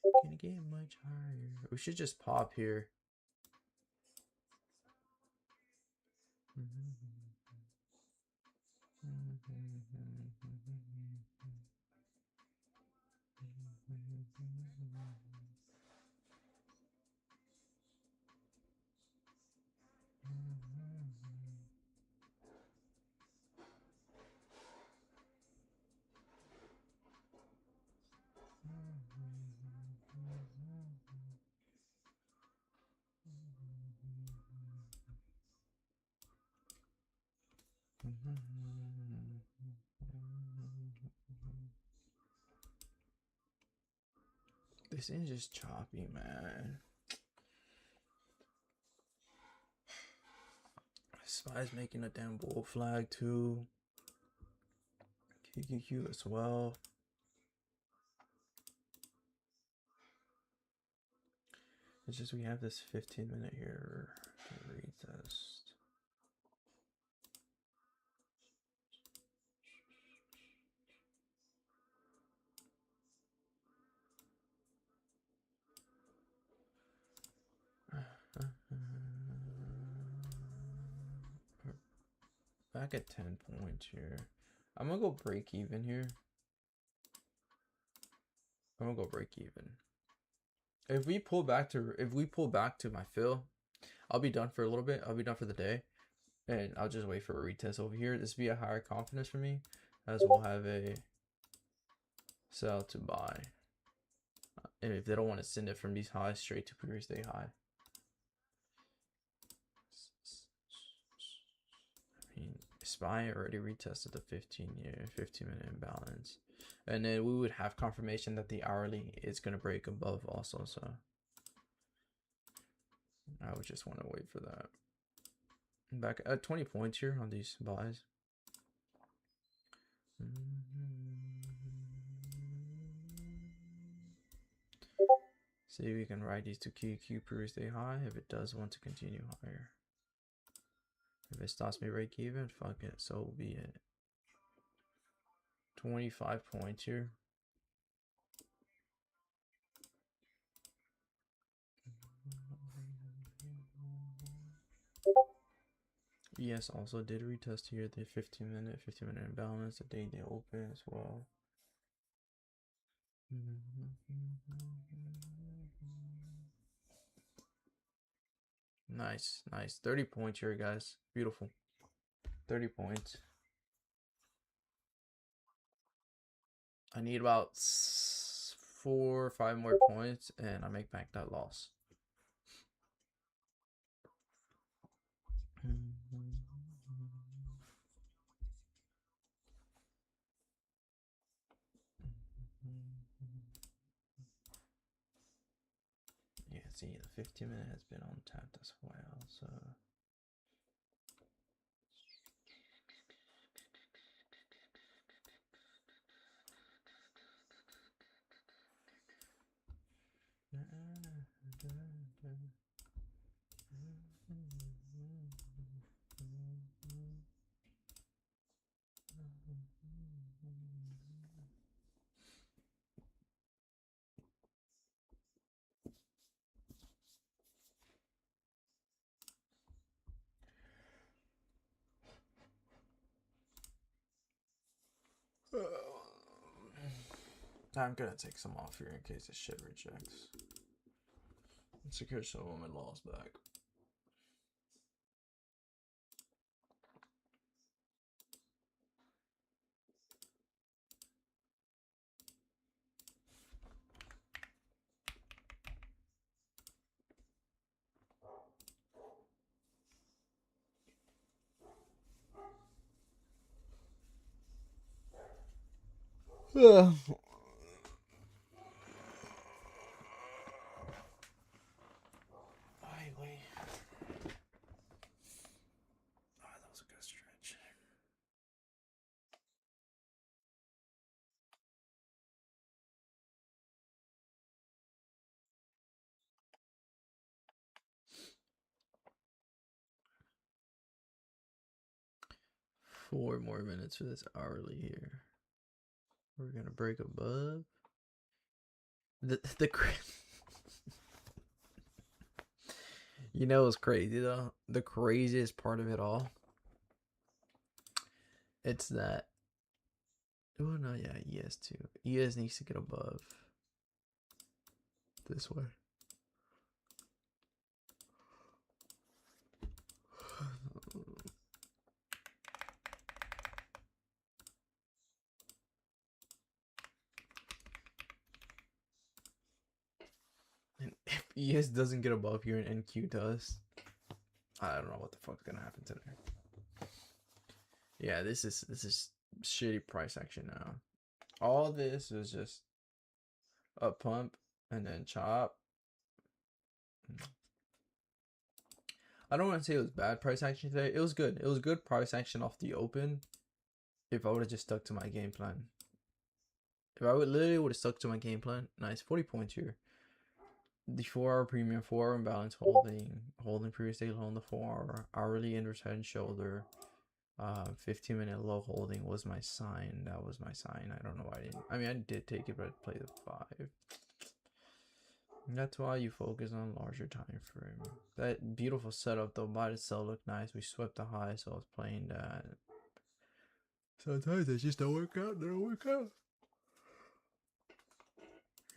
Gonna get much higher. We should just pop here. This is just choppy, man. Spy's making a damn bull flag too. QQQ as well. It's just we have this 15-minute here to retest. Back at 10 points here. I'm gonna go break even here. I'm gonna go break even. If we pull back to my fill, I'll be done for a little bit. I'll be done for the day, and I'll just wait for a retest over here. This will be a higher confidence for me, as we'll have a sell to buy. And if they don't want to send it from these highs straight to previous day high. I mean, SPY already retested the 15-minute imbalance. And then we would have confirmation that the hourly is going to break above also. So I would just want to wait for that. Back at 20 points here on these buys. See if we can ride these to QQ previous day high if it does want to continue higher. If it stops me break even, fuck it, so be it. 25 points here. ES also did retest here the 15-minute imbalance the day they open as well. Nice, nice. 30 points here, guys. Beautiful. 30 points. I need about 4 or 5 more points, and I make back that loss. Yeah, see, the 15-minute has been on tapped as well, so. I'm gonna take some off here in case this shit rejects. Secure some of my loss back. Wait. Oh, that was a good stretch. Four more minutes for this hourly here. We're gonna break above. the you know what's crazy though? The craziest part of it all, it's that. Oh no, yeah, ES too. ES needs to get above this way. And if ES doesn't get above here and NQ does, I don't know what the fuck's gonna happen today. Yeah, this is shitty price action now. All this is just a pump and then chop. I don't want to say it was bad price action today. It was good. It was good price action off the open. If I would have just stuck to my game plan. If I would have stuck to my game plan, nice 40 points here. The 4-hour premium, 4-hour imbalance holding previous day low on the 4-hour, hourly inverse head and shoulder, 15-minute low holding was my sign. That was my sign. I don't know why I didn't. I mean, I did take it, but I played the 5. That's why you focus on larger time frame. That beautiful setup though by itself looked nice. We swept the high, so I was playing that. Sometimes it just don't work out. They don't work out.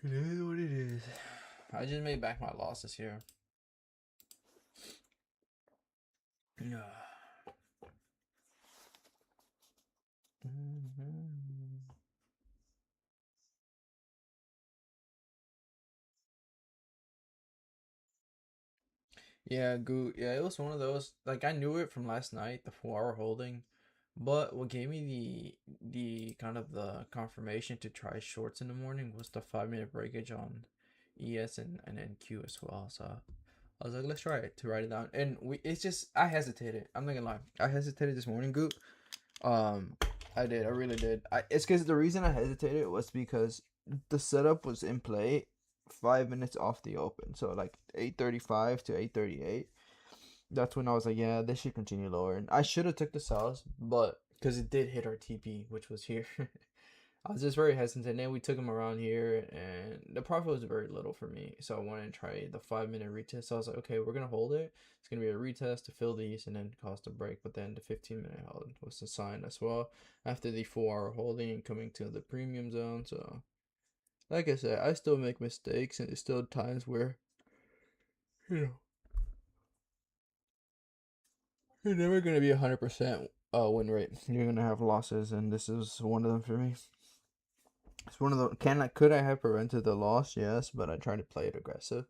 It is what it is. I just made back my losses here. Yeah. Yeah, yeah, it was one of those. Like I knew it from last night, the 4-hour holding, but what gave me the kind of the confirmation to try shorts in the morning was the 5-minute breakage on ES and NQ as well. So I was like, let's try it to write it down. And it's just I hesitated. I'm not gonna lie, I hesitated this morning, Goop. I did. I really did. It's because the reason I hesitated was because the setup was in play 5 minutes off the open. So like 8:35 to 8:38. That's when I was like, yeah, this should continue lower. And I should have took the sells, but because it did hit our TP, which was here. I was just very hesitant. And we took them around here, and the profit was very little for me. So I wanted to try the 5-minute retest. So I was like, okay, we're gonna hold it. It's gonna be a retest to fill these, and then cost a break. But then the 15-minute hold was assigned as well after the 4-hour holding and coming to the premium zone. So, like I said, I still make mistakes, and there's still times where, you know, you're never gonna be 100% win rate. You're gonna have losses, and this is one of them for me. It's one of the could I have prevented the loss? Yes, but I tried to play it aggressive.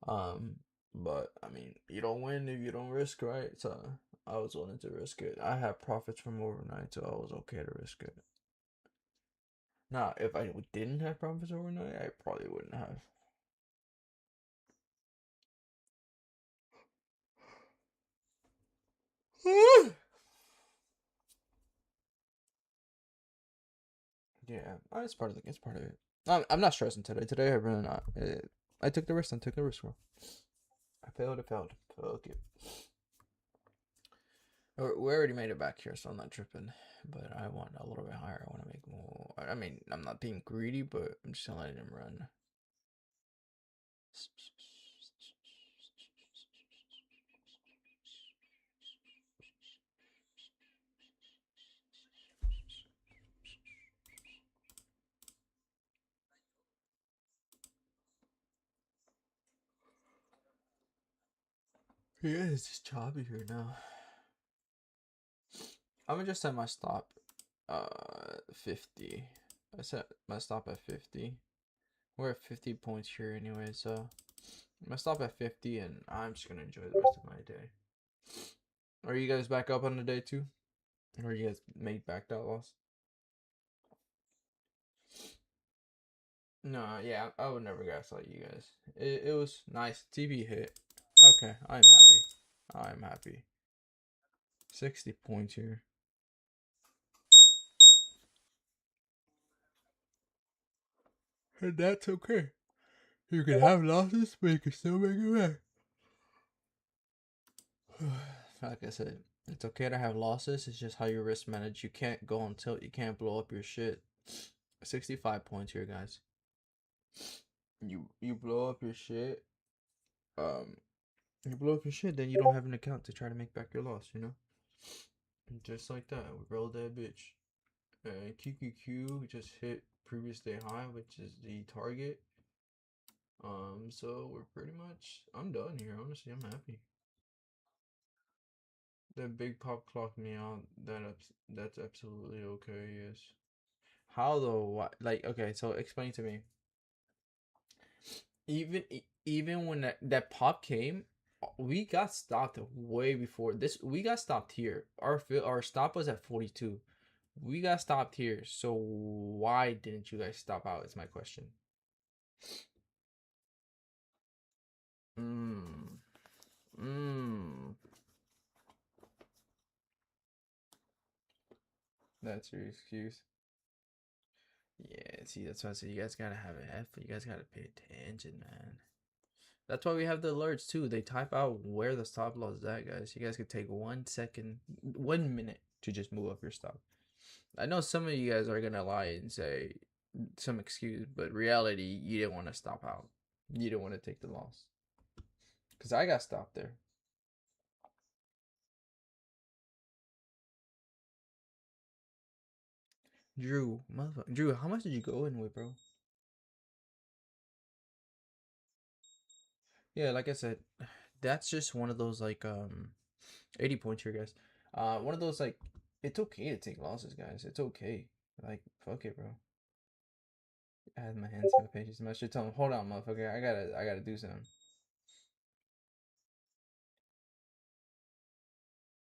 But I mean, you don't win if you don't risk, right? So I was willing to risk it. I had profits from overnight, so I was okay to risk it. Now, if I didn't have profits overnight, I probably wouldn't have. Yeah, it's part of the. It's part of it. I'm not stressing today. Today, I'm really not. I took the risk. I took the risk. I failed. I failed. Okay. We already made it back here, so I'm not tripping. But I want a little bit higher. I want to make more. I mean, I'm not being greedy, but I'm just letting him run. Yeah, it's just choppy here now. I'm gonna just set my stop 50. I set my stop at 50. We're at 50 points here anyway, so I'm gonna stop at 50 and I'm just gonna enjoy the rest of my day. Are you guys back up on the day too? Or you guys made back that loss? No, yeah, I would never gaslight you guys. It was nice. TB hit. Okay, I'm happy. I'm happy. 60 points here. And that's okay. You can have losses, but you can still make it back. Like I said, it's okay to have losses. It's just how you risk manage. You can't go on tilt. You can't blow up your shit. 65 points here, guys. you blow up your shit. Um, you blow up your shit, then you don't have an account to try to make back your loss. And just like that, we rolled that bitch. And QQQ just hit previous day high, which is the target. So we're pretty much. I'm done here. Honestly, I'm happy. That big pop clocked me out. That's absolutely okay. Yes. How though? What? Like, okay. So explain to me. Even when that pop came, we got stopped way before this. We got stopped here. Our stop was at 42. We got stopped here. So why didn't you guys stop out? Is my question. Mm. Mm. That's your excuse. Yeah, see, that's why I say you guys gotta have it effort. You guys gotta pay attention, man. That's why we have the alerts too. They type out where the stop loss is at, guys. You guys could take 1 second, 1 minute to just move up your stop. I know some of you guys are gonna lie and say some excuse, but reality, you didn't want to stop out. You didn't want to take the loss. Cause I got stopped there. Drew, motherfucker. Drew, how much did you go in with, bro? Yeah, like I said, that's just one of those like 80 points here, guys. One of those like it's okay to take losses, guys. It's okay. Like fuck it, bro. I had my hands in my pages. I should tell him, hold on, motherfucker. I gotta do something.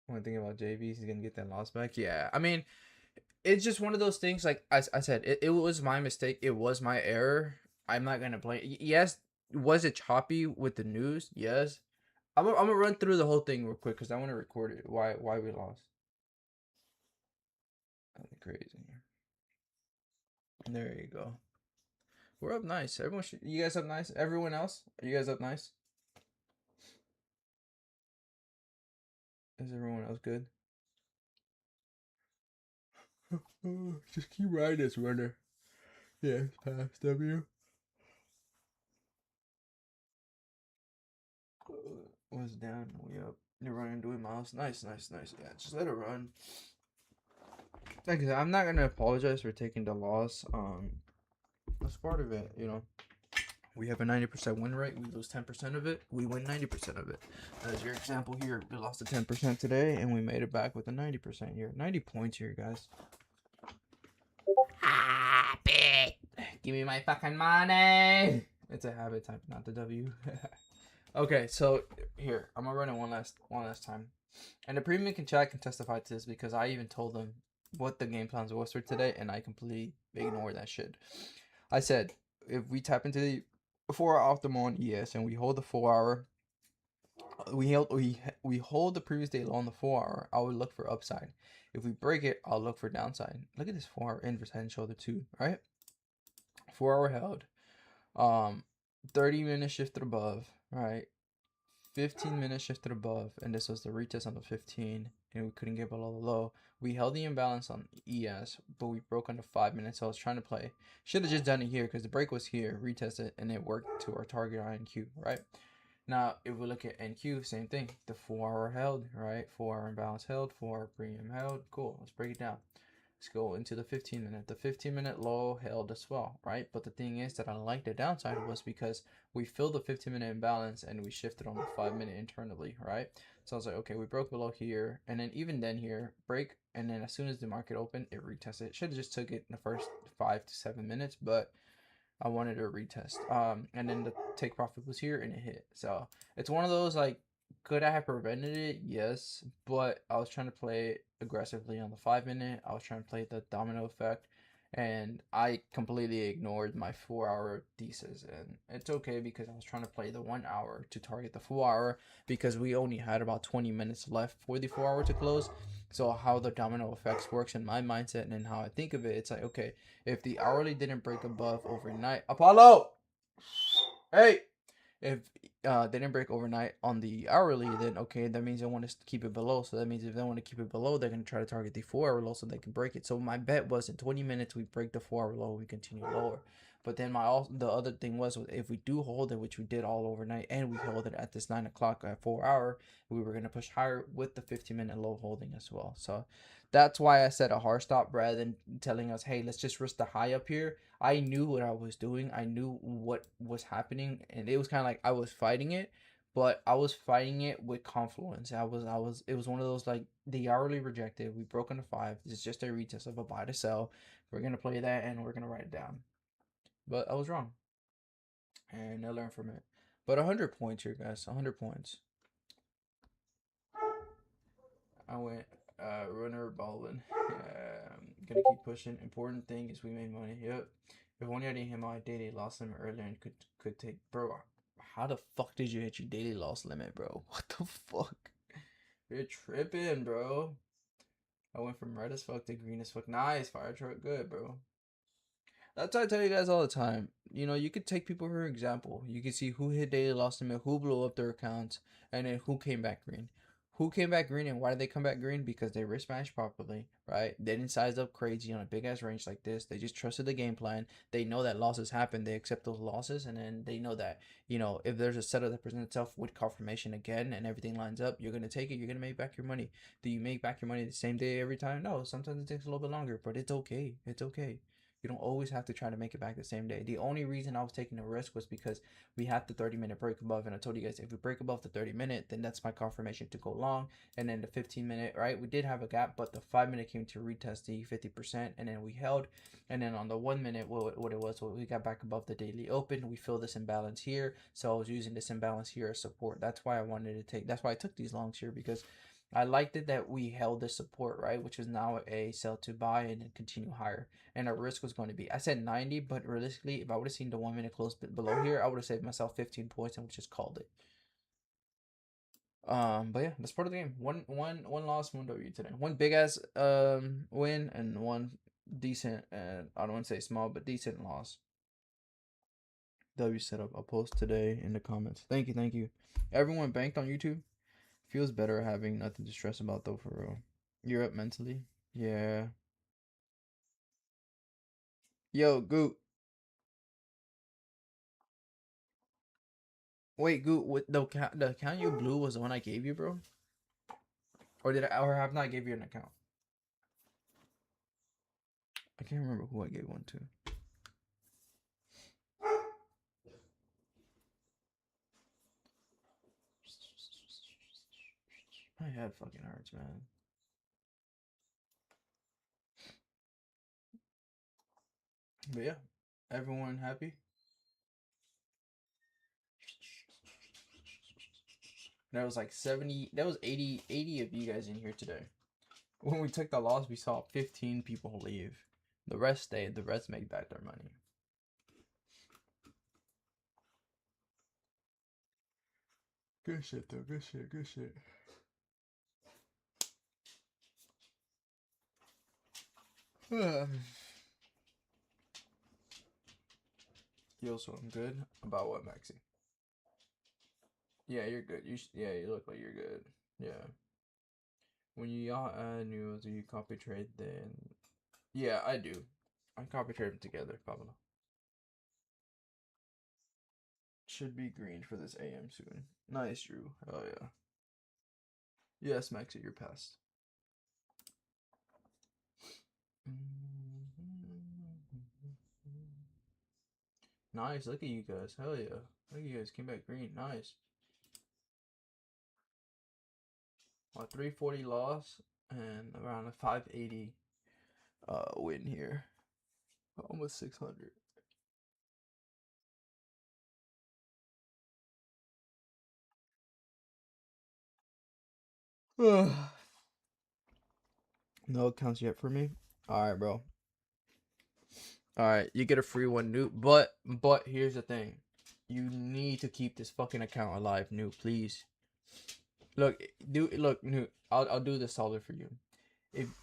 One thing about JV, he's gonna get that loss back. Yeah, I mean, it's just one of those things. Like I said, it was my mistake. It was my error. I'm not gonna blame. Yes, was it choppy with the news? Yes. I'm gonna run through the whole thing real quick because I want to record it. Why we lost? That'd be crazy. There you go. We're up nice. You guys up nice? Everyone else? Are you guys up nice? Is everyone else good? Just keep riding this runner. Yeah, pass W. Was down, we up. You're running 2 miles. Nice. Yeah, just let it run. Like I said, I'm not gonna apologize for taking the loss. That's part of it, We have a 90% win rate. We lose 10% of it. We win 90% of it. As your example here, we lost a 10% today, and we made it back with a 90% here. 90 points here, guys. Happy. Give me my fucking money. It's a habit type, not the W. Okay, so here I'm gonna run it one last time, and the premium chat can testify to this because I even told them what the game plans was for today, and I completely ignored that shit. I said if we tap into the 4-hour optimal on ES and we hold the 4-hour, we hold the previous day low on the 4-hour, I would look for upside. If we break it, I'll look for downside. Look at this 4-hour inverse head and shoulder too, right? 4-hour held, 30-minute shifted above, right? 15-minute shifted above, and this was the retest on the 15, and we couldn't get below the low. We held the imbalance on ES, but we broke on the 5 minutes. So I was trying to play. Should have just done it here because the break was here, retest it, and it worked to our target on NQ, right? Now, if we look at NQ, same thing. The 4-hour held, right? 4-hour imbalance held, 4-hour premium held. Cool. Let's break it down. Let's go into the 15-minute. The 15-minute low held as well, right? But the thing is that I like the downside was because we filled the 15-minute imbalance and we shifted on the 5-minute internally, right? So I was like, okay, we broke below here, and then even then here, break, and then as soon as the market opened, it retested. Should have just took it in the first 5 to 7 minutes, but I wanted to retest. And then the take profit was here and it hit. So it's one of those like, could I have prevented it? Yes, but I was trying to play it aggressively on the 5-minute. I was trying to play the domino effect, and I completely ignored my 4-hour thesis. And it's okay because I was trying to play the 1 hour to target the 4-hour because we only had about 20 minutes left for the 4-hour to close. So how the domino effects works in my mindset and how I think of it, it's like, okay, if the hourly didn't break above overnight, Apollo, hey, if they didn't break overnight on the hourly, then okay, that means they want to keep it below. So that means if they want to keep it below, they're gonna try to target the 4-hour low so they can break it. So my bet was in 20 minutes we break the 4-hour low, we continue lower. But then the other thing was if we do hold it, which we did all overnight, and we held it at this 9 o'clock at 4 hour, we were gonna push higher with the 15-minute low holding as well. So that's why I said a hard stop rather than telling us, hey, let's just risk the high up here. I knew what I was doing. I knew what was happening, and it was kind of like I was fighting it, but I was fighting it with confluence. It was one of those like the hourly rejected. We broke into five. This is just a retest of a buy to sell. We're gonna play that and we're gonna write it down. But I was wrong, and I learned from it. But 100 points here, guys. 100 points. I went runner balling. Gonna keep pushing. Important thing is we made money. Yep. If only I didn't hit my daily loss limit earlier and could take, bro. How the fuck did you hit your daily loss limit, bro? What the fuck? You're tripping, bro. I went from red as fuck to green as fuck. Nice, fire truck, good, bro. That's what I tell you guys all the time. You know, you could take people for example. You can see who hit daily loss limit, who blew up their accounts, and then who came back green. Who came back green and why did they come back green? Because they risk managed properly, right? They didn't size up crazy on a big ass range like this. They just trusted the game plan. They know that losses happen. They accept those losses, and then they know that, you know, if there's a setup that presents itself with confirmation again and everything lines up, you're gonna take it. You're gonna make back your money. Do you make back your money the same day every time? No, sometimes it takes a little bit longer, but it's okay. It's okay. You don't always have to try to make it back the same day. The only reason I was taking the risk was because we had the 30-minute break above, and I told you guys if we break above the 30-minute, then that's my confirmation to go long. And then the 15-minute, right? We did have a gap, but the 5-minute came to retest the 50%, and then we held. And then on the 1 minute, what it was, we got back above the daily open. We feel this imbalance here, so I was using this imbalance here as support. That's why I wanted to take. That's why I took these longs here because I liked it that we held the support, right, which is now a sell to buy and then continue higher. And our risk was going to be, I said 90, but realistically, if I would have seen the 1 minute close below here, I would have saved myself 15 points and we just called it. But yeah, that's part of the game. One loss, one W today. One big ass win and one decent, and I don't want to say small, but decent loss. W setup. I'll post today in the comments. Thank you. Everyone banked on YouTube. Feels better having nothing to stress about though, for real. You're up mentally. Yeah. Yo, Goot. Wait, Goot. What the account you blew was the one I gave you, bro? Or did I? Or have not gave you an account? I can't remember who I gave one to. My head fucking hurts, man. But yeah, everyone happy? There was like 70, that was 80 of you guys in here today. When we took the loss, we saw 15 people leave. The rest stayed, the rest made back their money. Good shit though, good shit. Yo, so I'm good. About what, Maxi? Yeah, you're good. Yeah, you look like you're good. Yeah. When you y'all add new, do you copy trade then? Yeah, I do. I copy trade them together, Pablo. Should be green for this AM soon. Nice, Drew. Oh yeah. Yes, Maxi, you're passed. Nice. Look at you guys. Hell yeah. Look at you guys. Came back green. Nice. A 340 loss and around a 580 win here. Almost 600. No accounts yet for me. Alright, bro. Alright, you get a free one, Newt. But here's the thing. You need to keep this fucking account alive, Newt, please. Look, Newt, I'll do this solid for you.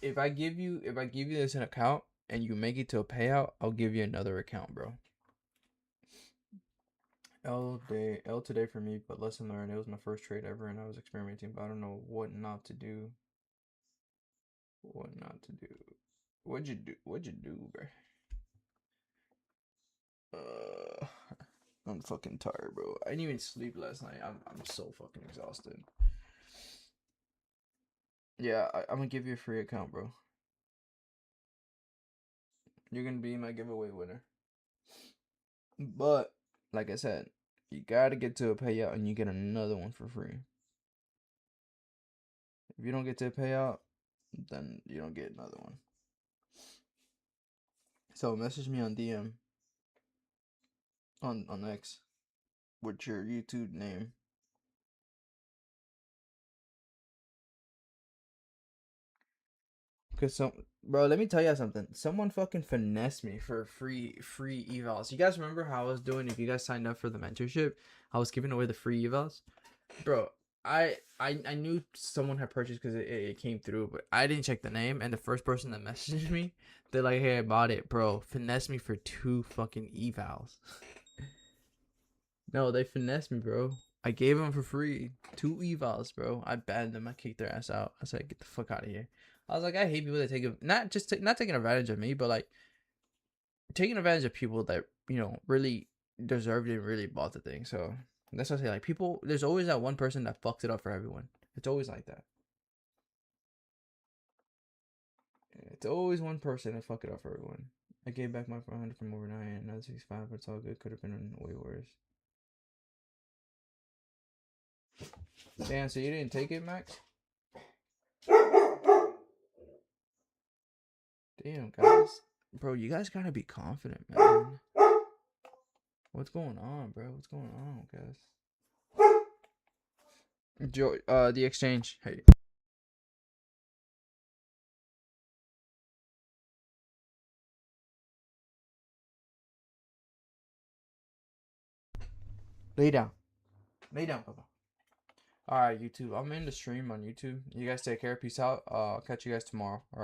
If I give you this an account and you make it to a payout, I'll give you another account, bro. L today for me, but lesson learned. It was my first trade ever, and I was experimenting, but I don't know what not to do. What not to do? What'd you do, bro? I'm fucking tired, bro. I didn't even sleep last night. I'm so fucking exhausted. Yeah, I'm gonna give you a free account, bro. You're gonna be my giveaway winner. But like I said, you gotta get to a payout and you get another one for free. If you don't get to a payout, then you don't get another one. So message me on DM on X with your YouTube name. Cause bro, let me tell you something. Someone fucking finessed me for free evals. You guys remember how I was doing? If you guys signed up for the mentorship, I was giving away the free evals. Bro, I knew someone had purchased because it came through, but I didn't check the name. And the first person that messaged me, they're like, "Hey, I bought it, bro." Finessed me for 2 fucking evals. No, they finessed me, bro. I gave them for free 2 evals, bro. I banned them. I kicked their ass out. I said, "Get the fuck out of here." I was like, I hate people that take not taking advantage of me, but like taking advantage of people that really deserved it and really bought the thing. So that's what I say. Like people, there's always that one person that fucks it up for everyone. It's always like that. It's always one person that fuck it up for everyone. I gave back my 400 from overnight, another 65, but it's all good. Could have been way worse. Damn, so you didn't take it, Max? Damn, guys. Bro, you guys gotta be confident, man. What's going on, bro? What's going on, guys? Joe, the exchange. Hey. Lay down. Lay down, Papa. Alright, YouTube. I'm in the stream on YouTube. You guys take care. Peace out. Catch you guys tomorrow. Alright.